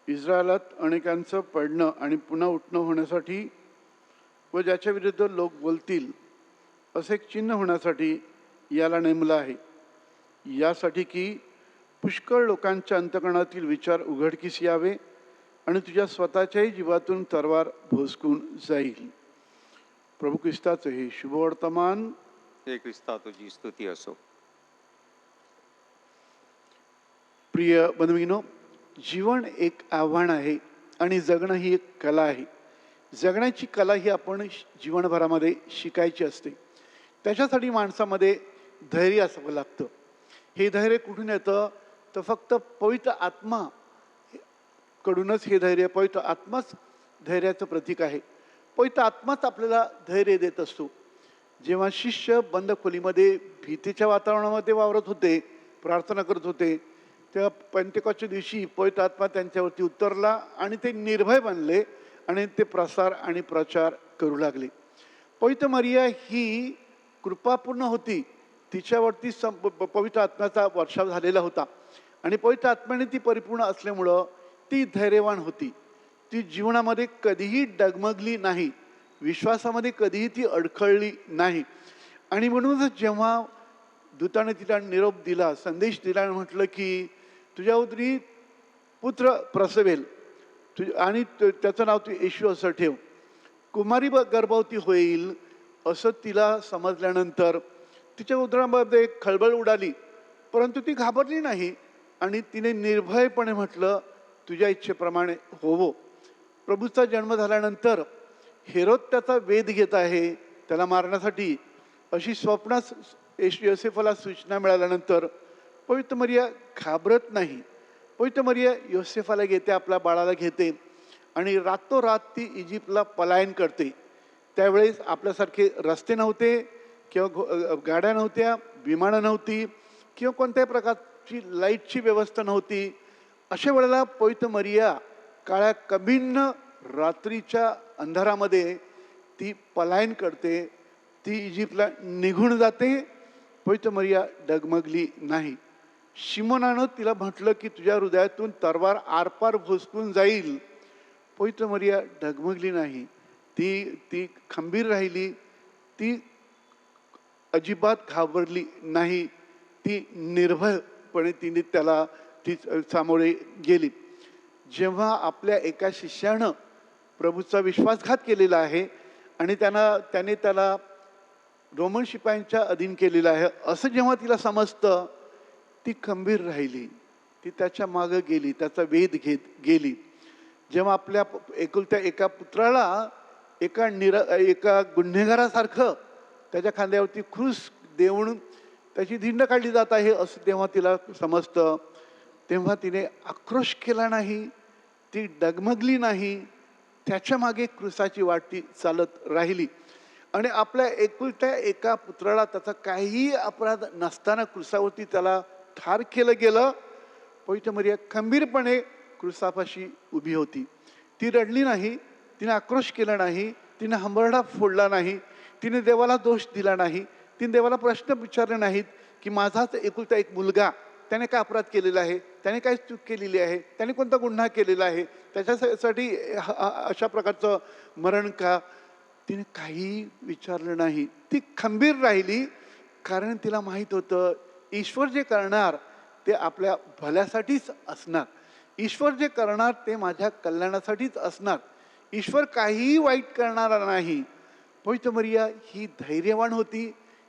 इस्रायलात अनेकांचं पडणं आणि पुन्हा उठणं होण्यासाठी व ज्याच्या विरुद्ध लोक बोलतील असे एक चिन्ह होण्यासाठी याला नेमलं आहे, यासाठी की पुष्कळ लोकांच्या अंतःकरणातील विचार उघडकीस यावे आणि तुझ्या स्वतःच्याही जीवातून तरवार भोसकून जाईल. प्रभू ख्रिस्ताचं हे शुभवर्तमान. हे ख्रिस्ता तुझी स्तुती असो. प्रिय बंधुभगिनींनो, जीवन एक आव्हान आहे आणि जगणं ही एक कला आहे. जगण्याची कला ही आपण जीवनभरामध्ये शिकायची असते. त्याच्यासाठी माणसामध्ये धैर्य असावं लागतं. हे धैर्य कुठून येतं तर फक्त पवित्र आत्मा कडूनच हे धैर्य. पवित्र आत्माच धैर्याचं प्रतीक आहे. पवित्र आत्माच आपल्याला धैर्य देत असतो. जेव्हा शिष्य बंद खोलीमध्ये भीतीच्या वातावरणामध्ये वावरत होते, प्रार्थना करत होते, तेव्हा पेंतेकॉस्टच्या दिवशी पवित्र आत्मा त्यांच्यावरती उतरला आणि ते निर्भय बनले आणि ते प्रसार आणि प्रचार करू लागले. पवित्र मरिया ही कृपापूर्ण होती. तिच्यावरती पवित्र आत्म्याचा वर्षाव झालेला होता आणि पवित्र आत्म्याने ती परिपूर्ण असल्यामुळं ती धैर्यवान होती. ती जीवनामध्ये कधीही डगमगली नाही, विश्वासामध्ये कधीही ती अडखळली नाही. आणि म्हणूनच जेव्हा दूताने तिला निरोप दिला, संदेश दिला आणि म्हटलं की तुझ्या उदरी पुत्र प्रसवेल आणि त्याचं नाव तू येशू असं ठेव, कुमारी गर्भवती होईल असं तिला समजल्यानंतर तिच्या उदरामध्ये खळबळ उडाली, परंतु ती घाबरली नाही आणि तिने निर्भयपणे म्हटलं तुझ्या इच्छेप्रमाणे होवो. प्रभूचा जन्म झाल्यानंतर हेरोद त्याचा वेध घेत आहे त्याला मारण्यासाठी, अशी स्वप्नात योसेफाला सूचना मिळाल्यानंतर पवित्र मरिया घाबरत नाही. पवित्र मरिया योसेफाला घेते, आपल्या बाळाला घेते आणि रातोरात ती इजिप्तला पलायन करते. त्यावेळेस आपल्यासारखे रस्ते नव्हते किंवा गाड्या नव्हत्या, विमानं नव्हती किंवा कोणत्याही प्रकारची लाईटची व्यवस्था नव्हती. अशा वेळेला पवित्र मरिया काळ्या कबिन्न रात्रीच्या अंधारामध्ये ती पलायन करते, ती इजिप्तला निघून जाते. पवित्र मरिया डगमगली नाही. शिमोनानं तिला म्हटलं की तुझ्या हृदयातून तरवार आरपार भोसकून जाईल. पवित्र मरिया डगमगली नाही. ती खंबीर राहिली, ती अजिबात घाबरली नाही, ती निर्भयपणे तिने त्याला ती सामोरे गेली. जेव्हा आपल्या एका शिष्यानं प्रभूचा विश्वासघात केलेला आहे आणि त्याने त्याला रोमन शिपायांच्या अधीन केलेलं आहे असं जेव्हा तिला समजतं, ती खंबीर राहिली, ती त्याच्या मागं गेली, त्याचा वेध घेत गेली. जेव्हा आपल्या एकुलत्या एका पुत्राला एका गुन्हेगारासारखं त्याच्या खांद्यावरती क्रूस देऊन त्याची धिंड काढली जात आहे असं तेव्हा तिला समजतं, तेव्हा तिने आक्रोश केला नाही, ती डगमगली नाही, त्याच्या मागे क्रूसाची वाटी चालत राहिली. आणि आपल्या एकुलत्या एका पुत्राला त्याचा काहीही अपराध नसताना क्रूसावरती त्याला ठार केलं गेलं. पवित्र मरिया खंबीरपणे क्रूसापाशी उभी होती. ती रडली नाही, तिने आक्रोश केला नाही, तिने हंबरडा फोडला नाही, तिने देवाला दोष दिला नाही, तिने देवाला प्रश्न विचारले नाहीत की माझाच एकुलता एक मुलगा, त्याने काय अपराध केलेला आहे, त्याने काय चूक केलेली आहे, त्याने कोणता गुन्हा केलेला आहे, त्याच्यासाठी अशा प्रकारचं मरण का, तिने काही विचारलं नाही. ती खंबीर राहिली कारण तिला माहीत होतं ईश्वर जे करणार ते आपल्या भल्यासाठीच असणार. ईश्वर जे करणार ते माझ्या कल्याणासाठीच असणार. ईश्वर काहीही वाईट करणारा नाही. पवित्र मरिया ही धैर्यवान होती,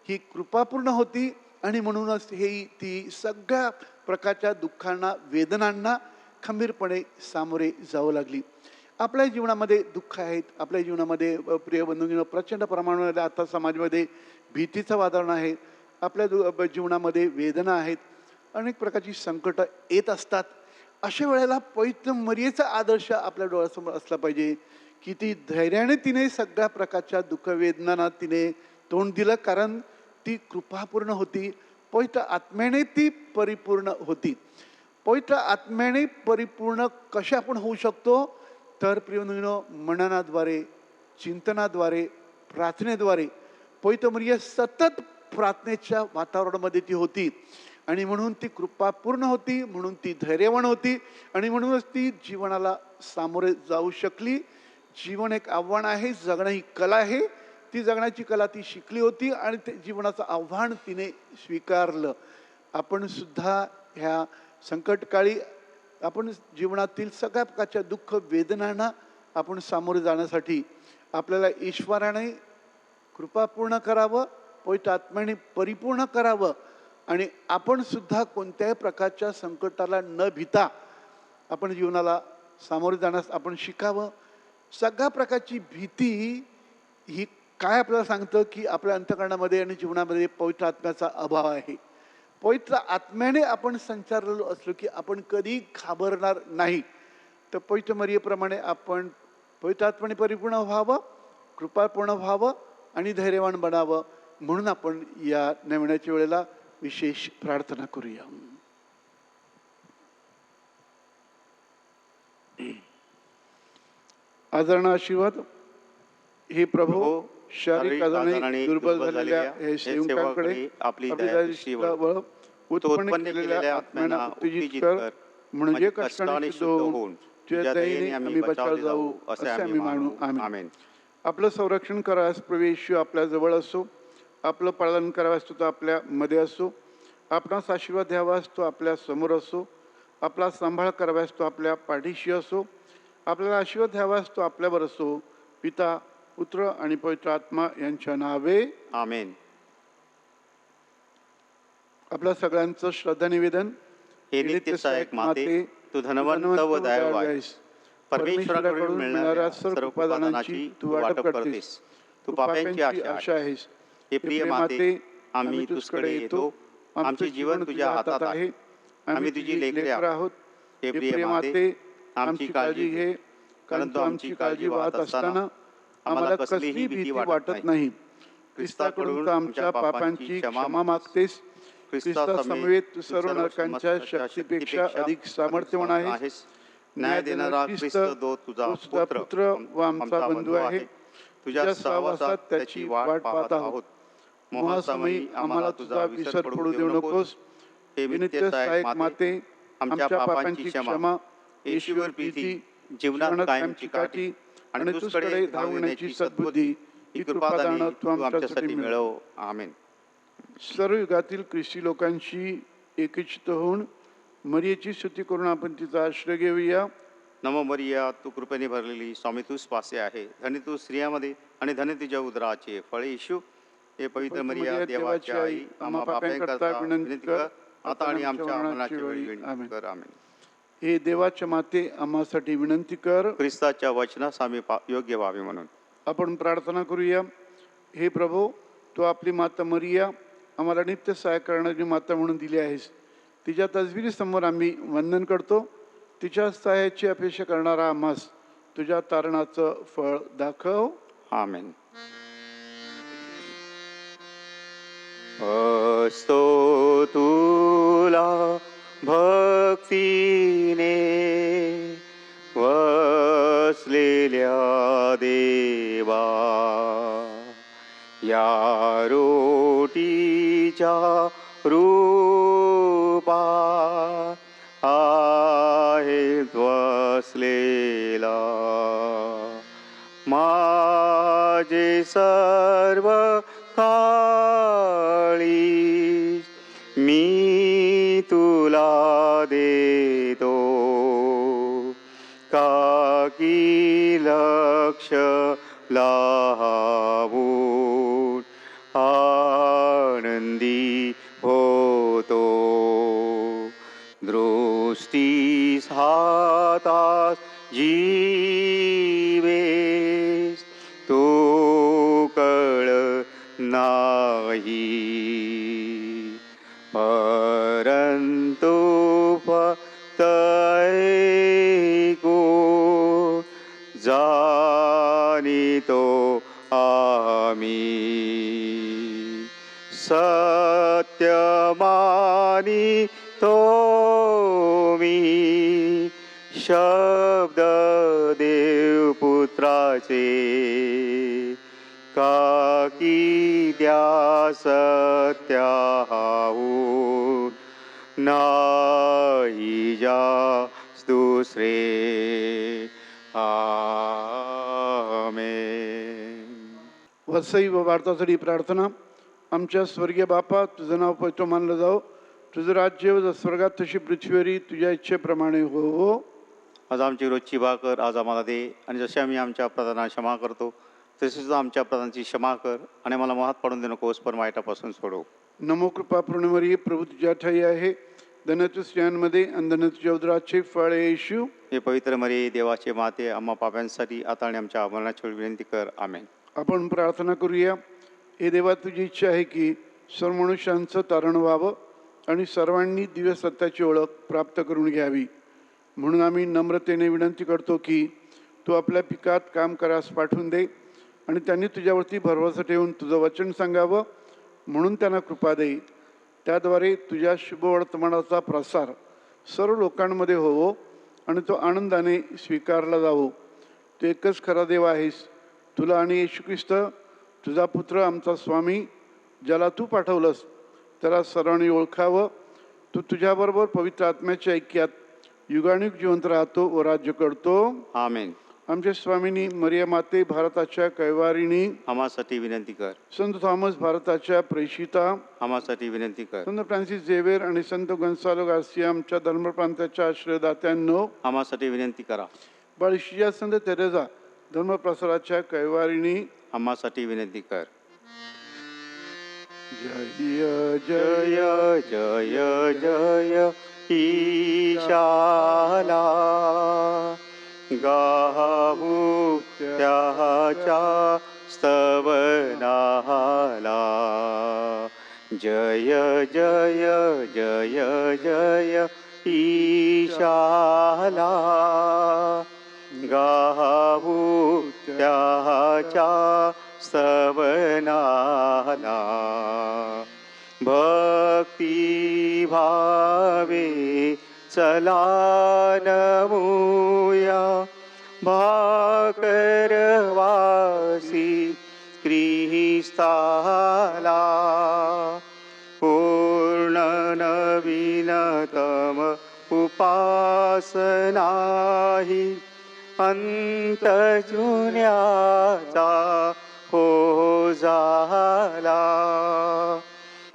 ही कृपापूर्ण होती आणि म्हणूनच ती सगळ्या प्रकारच्या दुःखांना, वेदनांना खंबीरपणे सामोरे जावं लागली. आपल्या जीवनामध्ये दुःख आहेत, आपल्या जीवनामध्ये प्रिय बंधूंनो प्रचंड प्रमाणामध्ये आता समाजामध्ये भीतीचं वातावरण आहे, आपल्या जीवनामध्ये वेदना आहेत, अनेक प्रकारची संकटं येत असतात. अशा वेळेला पवित्र मरियेचा आदर्श आपल्या डोळ्यासमोर असला पाहिजे की ती धैर्याने तिने सगळ्या प्रकारच्या दुःखवेदनांना तिने तोंड दिलं, कारण ती कृपापूर्ण होती, पवित्र आत्म्याने ती परिपूर्ण होती. पवित्र आत्म्याने परिपूर्ण कशा आपण होऊ शकतो तर प्रियबंधूंनो, मननाद्वारे, चिंतनाद्वारे, प्रार्थनेद्वारे. पवित्र मरिया सतत प्रार्थनेच्या वातावरणामध्ये ती होती आणि म्हणून ती कृपापूर्ण होती, म्हणून ती धैर्यवान होती आणि म्हणूनच ती जीवनाला सामोरे जाऊ शकली. जीवन एक आव्हान आहे, जगणं ही कला आहे. ती जगण्याची कला ती शिकली होती आणि ते जीवनाचं आव्हान तिने स्वीकारलं. आपण सुद्धा ह्या संकटकाळी आपण जीवनातील सगळ्या प्रकारच्या दुःख वेदनांना आपण सामोरे जाण्यासाठी आपल्याला ईश्वराने कृपापूर्ण करावं, पवित्र आत्म्याने परिपूर्ण करावं आणि आपण सुद्धा कोणत्याही प्रकारच्या संकटाला न भीता आपण जीवनाला सामोरे जाण्यास आपण शिकावं. सगळ्या प्रकारची भीती ही काय आपल्याला सांगतं की आपल्या अंतःकरणामध्ये आणि जीवनामध्ये पवित्र आत्म्याचा अभाव आहे. पवित्र आत्म्याने आपण संचारलेलो असलो की आपण कधी घाबरणार नाही. तर पवित्र मरियेप्रमाणे आपण पवित्र आत्म्याने परिपूर्ण व्हावं, कृपापूर्ण व्हावं आणि धैर्यवान बनावं. म्हणून आपण या नवण्याच्या वेळेला विशेष प्रार्थना करूया. आदरणीय आशीर्वाद हे प्रभू, शारीरिक आजाराने दुर्बल झालेल्या हे सेवकांकडे आपली दयादृष्टी वळव. उत्पन्न केलेल्या आत्म्यांना उत्तेजित कर, म्हणजे कष्टाने शुद्ध होऊन तुझ्या दयेने आम्ही बचाव जाऊ असे आम्ही मानू. आमेन. आपलं संरक्षण करावयास प्रवेश आपल्या जवळ असो, आपलं पालन करावयास तो आपल्या मध्ये असो, आपणास आशीर्वाद द्यावास तो आपल्या समोर असो, आपला सांभाळ करावयास तो आपल्या पाठीशी असो, आपल्याला आशीर्वाद द्यावास तो आपल्यावर असो. पिता, पुत्र आणि पवित्र आत्मा यांच्या नावे आमेन. आपल्या सगळ्यांचं श्रद्धा निवेदन. हे नित्य सहायक माते, तू धनवंत व दयाळू आहेस. परमेश्वराकडून मिळणाऱ्या सर्व उपादानाची तू वाटप करतेस. तू पाप्यांची आशा आहेस. हे प्रिय माते, आम्ही तुझकडे येतो. आमचे जीवन तुझ्या हातात आहे. आम्ही तुझी लेकरे आहोत. हे प्रिय माते, आमची काळजी घे, कारण तू आमची काळजी वाहत असताना आम्हाला कसलीही भीती वाटत नाही. ख्रिस्ताकडून तू आमच्या पापांची क्षमा मागतेस. ख्रिस्ता समवेत तू सर्व नरकांच्या शक्तीपेक्षा अधिक सामर्थ्यवान आहेस. न्याय देणारा ख्रिस्त तो तुझा पुत्र व आमचा बंधू आहे. तुझ्या सहवासात त्याची वाट पाहत आहोत. मोहासमयी आम्हाला तुझा विसर पडू देऊ नकोस. हे नित्य सहायक माते, आमच्या पापांची क्षमा, येशूवर प्रीती, जीवनात कायमची काठी आणि तुझकडे धावण्याची सद्बुद्धी ही कृपादान तू आमच्यासाठी मिळव. आमेन. सर्व युगातील ख्रिस्ती लोकांशी एकचित्त होऊन मरियेची स्तुती करून आपण तिचा आश्रय घेऊया. नमो मरिया, तू कृपेने भरलेली, स्वामी तूच पासे आहे. धन्य तू स्त्रियामध्ये आणि धन्य तुझ्या उदराचे फळ येशू. हे पवित्र मरिया, देवाची आई, आम्हा पाप्यांकरता विनंती कर, आता आणि आमच्या मरणाच्या वेळी विनंती कर. आमेन. हे देवाच्या माते, आम्हासाठी विनंती कर. ख्रिस्ताच्या वचनास आम्ही योग्य व्हावे म्हणून आपण प्रार्थना करूया. हे प्रभू, तू आपली माता मरिया आम्हाला नित्य सहाय्य करणारी माता म्हणून दिली आहेस. तिच्या तसबिरीसमोर आम्ही वंदन करतो. तिच्या सहाय्याची अपेक्षा करणारा आम्हास तुझ्या तारणाचं फळ दाखव. आमेन. असतो तुला भक्तीने वसलेल्या देवा, या रोटीच्या रूपा आहे वसलेला माझे सर्व काळी मी तुला देतो. का की लक्ष लावून आनंदी होतो. दृष्टीस हातास जीवेस तो कळ नाही, परंतु फक्त ऐकून जाणितो आम्ही. सत्य मानितो मी शब्द देवपुत्राचे, का की त्या सत्याहून नाही जास दुसरे. आमेन. वसई व भारतासाठी प्रार्थना. आमच्या स्वर्गीय बापा, तुझं नाव पवित्र मानलं जावं. तुझं राज्य जसं स्वर्गात तशी पृथ्वीवरी तुझ्या इच्छेप्रमाणे हो. आज आमची रोजची भाकर आज आम्हाला दे, आणि जसे आम्ही आमच्या प्रधानांना क्षमा करतो तसे सुद्धा आमच्या प्रधानाची क्षमा कर, आणि मला मोहात पडून देऊ नकोस, पण वाईटापासून सोडव. नमो कृपा पूर्ण मरिये, प्रभू तुझ्या ठाई आहे. धन्य तू स्त्रियांमध्ये आणि धन्य तुझ्या उदराचे फळ येशू. हे पवित्र मरिये, देवाचे माते, आम्हा पाप्यांसाठी आता आणि आमच्या मरणाच्या वेळी विनंती कर. आमेन. आपण प्रार्थना करूया. हे देवा, तुझी इच्छा आहे की सर्व मनुष्यांचं तारण व्हावं आणि सर्वांनी दिव्य सत्याची ओळख प्राप्त करून घ्यावी. म्हणून आम्ही नम्रतेने विनंती करतो की तू आपल्या पिकात काम करास पाठवून दे, आणि त्यांनी तुझ्यावरती भरवसा ठेवून तुझं वचन सांगावं म्हणून त्यांना कृपा दे. त्याद्वारे तुझ्या शुभवर्तमानाचा प्रसार सर्व लोकांमध्ये होवो आणि तो आनंदाने स्वीकारला जावो. तू एकच खरा देव आहेस. तुला आणि येशू ख्रिस्त तुझा पुत्र आमचा स्वामी, ज्याला तू पाठवलंस त्याला सर्वांनी ओळखावं. तू तुझ्याबरोबर पवित्र आत्म्याच्या ऐक्यात युगानुयुग जिवंत राहतो व राज्य करतो. आमेन. आमच्या स्वामिनी मरिया माते, भारताच्या कैवारिणी, आम्हासाठी विनंती कर. संत थॉमस, भारताच्या प्रेषिता, आम्हासाठी विनंती कर. संत फ्रान्सिस झेवियर आणि संत गोन्सालो गार्सिया, आमच्या धर्मप्रांताच्या आश्रयदात्यांनो, आम्हासाठी विनंती करा. बाळशिया संत तेरेसा, धर्मप्रसाराच्या कैवारिणी, आम्हासाठी विनंती कर. जय जय जय जय ईशाला गाऊ त्याच्या स्तवनाला. जय जय जय जय ईशाला. गाऊ त्याच्या स्तवनाला. भक्ती भावे चला नमूया भाकरवासी ख्रिस्ताला. पूर्ण नवीनतम उपासनाही अंत जुन्याचा हो झाला.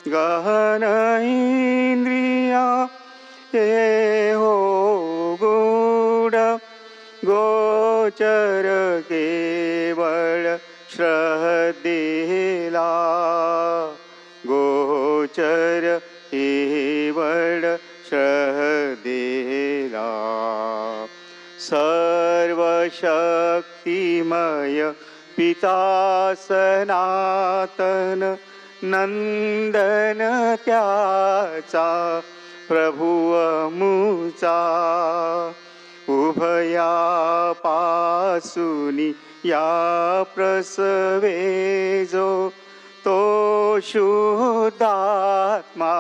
गहन इंद्रिया हे हो गुड गोचर केवळ श्रद्धेला. गोचर केवळ श्रद्धेला. सर्वशक्तिमय पिता सनातन नंदन त्याचा प्रभु अमुचा. उभया पासूनी या प्रसवे जो तो शुद्धात्मा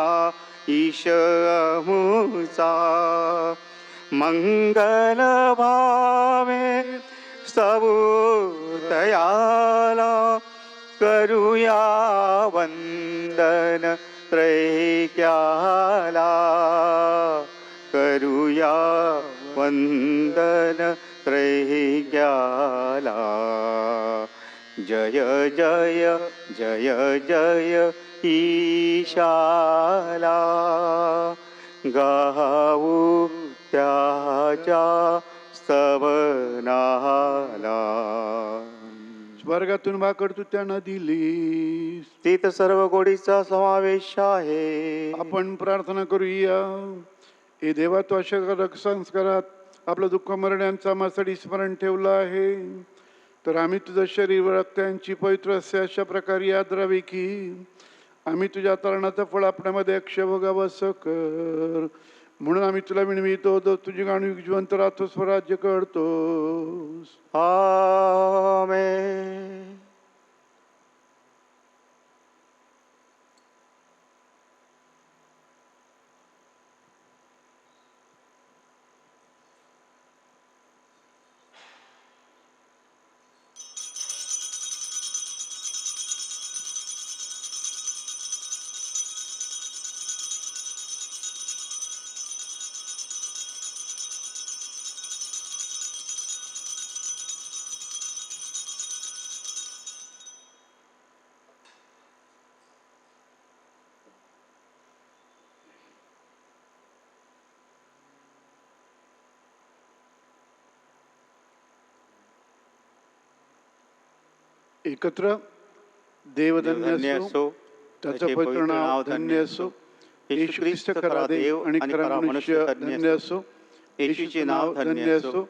ईश अमुचा. मंगल भावे स्तवोदयाला करूया वंदन त्रैक्याला. करूया वंदन त्रैक्याला. जय जय जय जय ईशाला. गाऊ त्याच्या स्तवनाला. स्वर्गातून भाकर तू त्यांना दिलीस. तिथं सर्व गोडीचा समावेश आहे. आपण प्रार्थना करूया. हे देवा, तू अशा संस्कारात आपलं दुःख मरण्यांचा आम्हासाठी स्मरण ठेवलं आहे, तर आम्ही तुझं शरीर व रक्तांची पवित्र असे अशा प्रकारे याद राहावी की आम्ही तुझ्या तरणाचं फळ आपल्यामध्ये अक्षय भोगावं असं कर. म्हणून आम्ही तुला विनवितो, तुझी गाणी जिवंत राहतो, स्वराज्य करतोस. आमेन. एकत्र देवधन्य असो, त्याचं पवित्र नाव धन्य असो. येशू ख्रिस्त खरा देव आणि खरा मनुष्य धन्य असो. येशूचे नाव धन्य असो,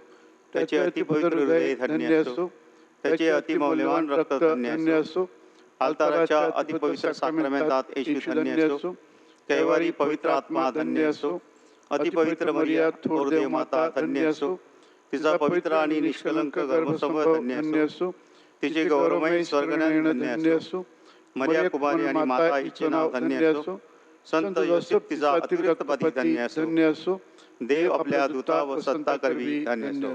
त्याचे अतिपवित्र हृदय धन्य असो, त्याचे अतिमौल्यवान रक्त धन्य असो. अल्ताराच्या अतिपवित्र साक्रमेंतात येशू धन्य असो. कैवारी पवित्र आत्मा धन्य असो. अतिपवित्र मरिया थोर देव माता धन्य असो. तिचा पवित्र आणि निष्कलंक गर्भसंभव धन्य असो. तिचे गौरवमय स्वर्गनयन धन्य असो. मरिया कुमारी आणि माता हिचे नाव धन्य असो. संत योसेफ तिचा अतिरिक्त पती धन्य असो. देव आपल्या दूता व संता करवी धन्य असो.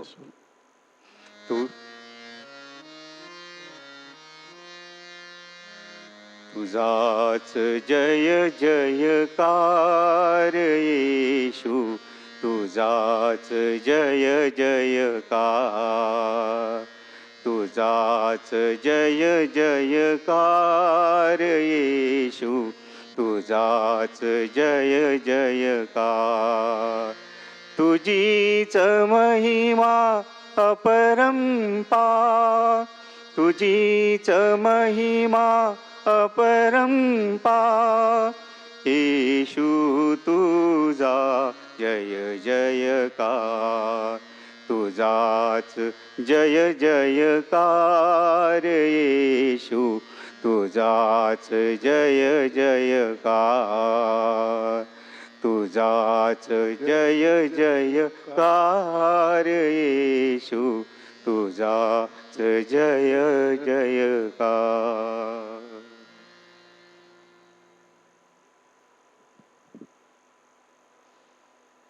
तुझाच जय जयकार येशू. तुझाच जय जयकार. तुझाच जय जयकार येशू. तुझाच जय जयकार. तुझीच महिमा अपरंपार. तुझीच महिमा अपरंपार. येशू तुझा जय जयकार. तुझाच जय जयकार येशू, तुझाच जय जयकार, तुझाच जय जयकार येशू, तुझाच जय जयकार.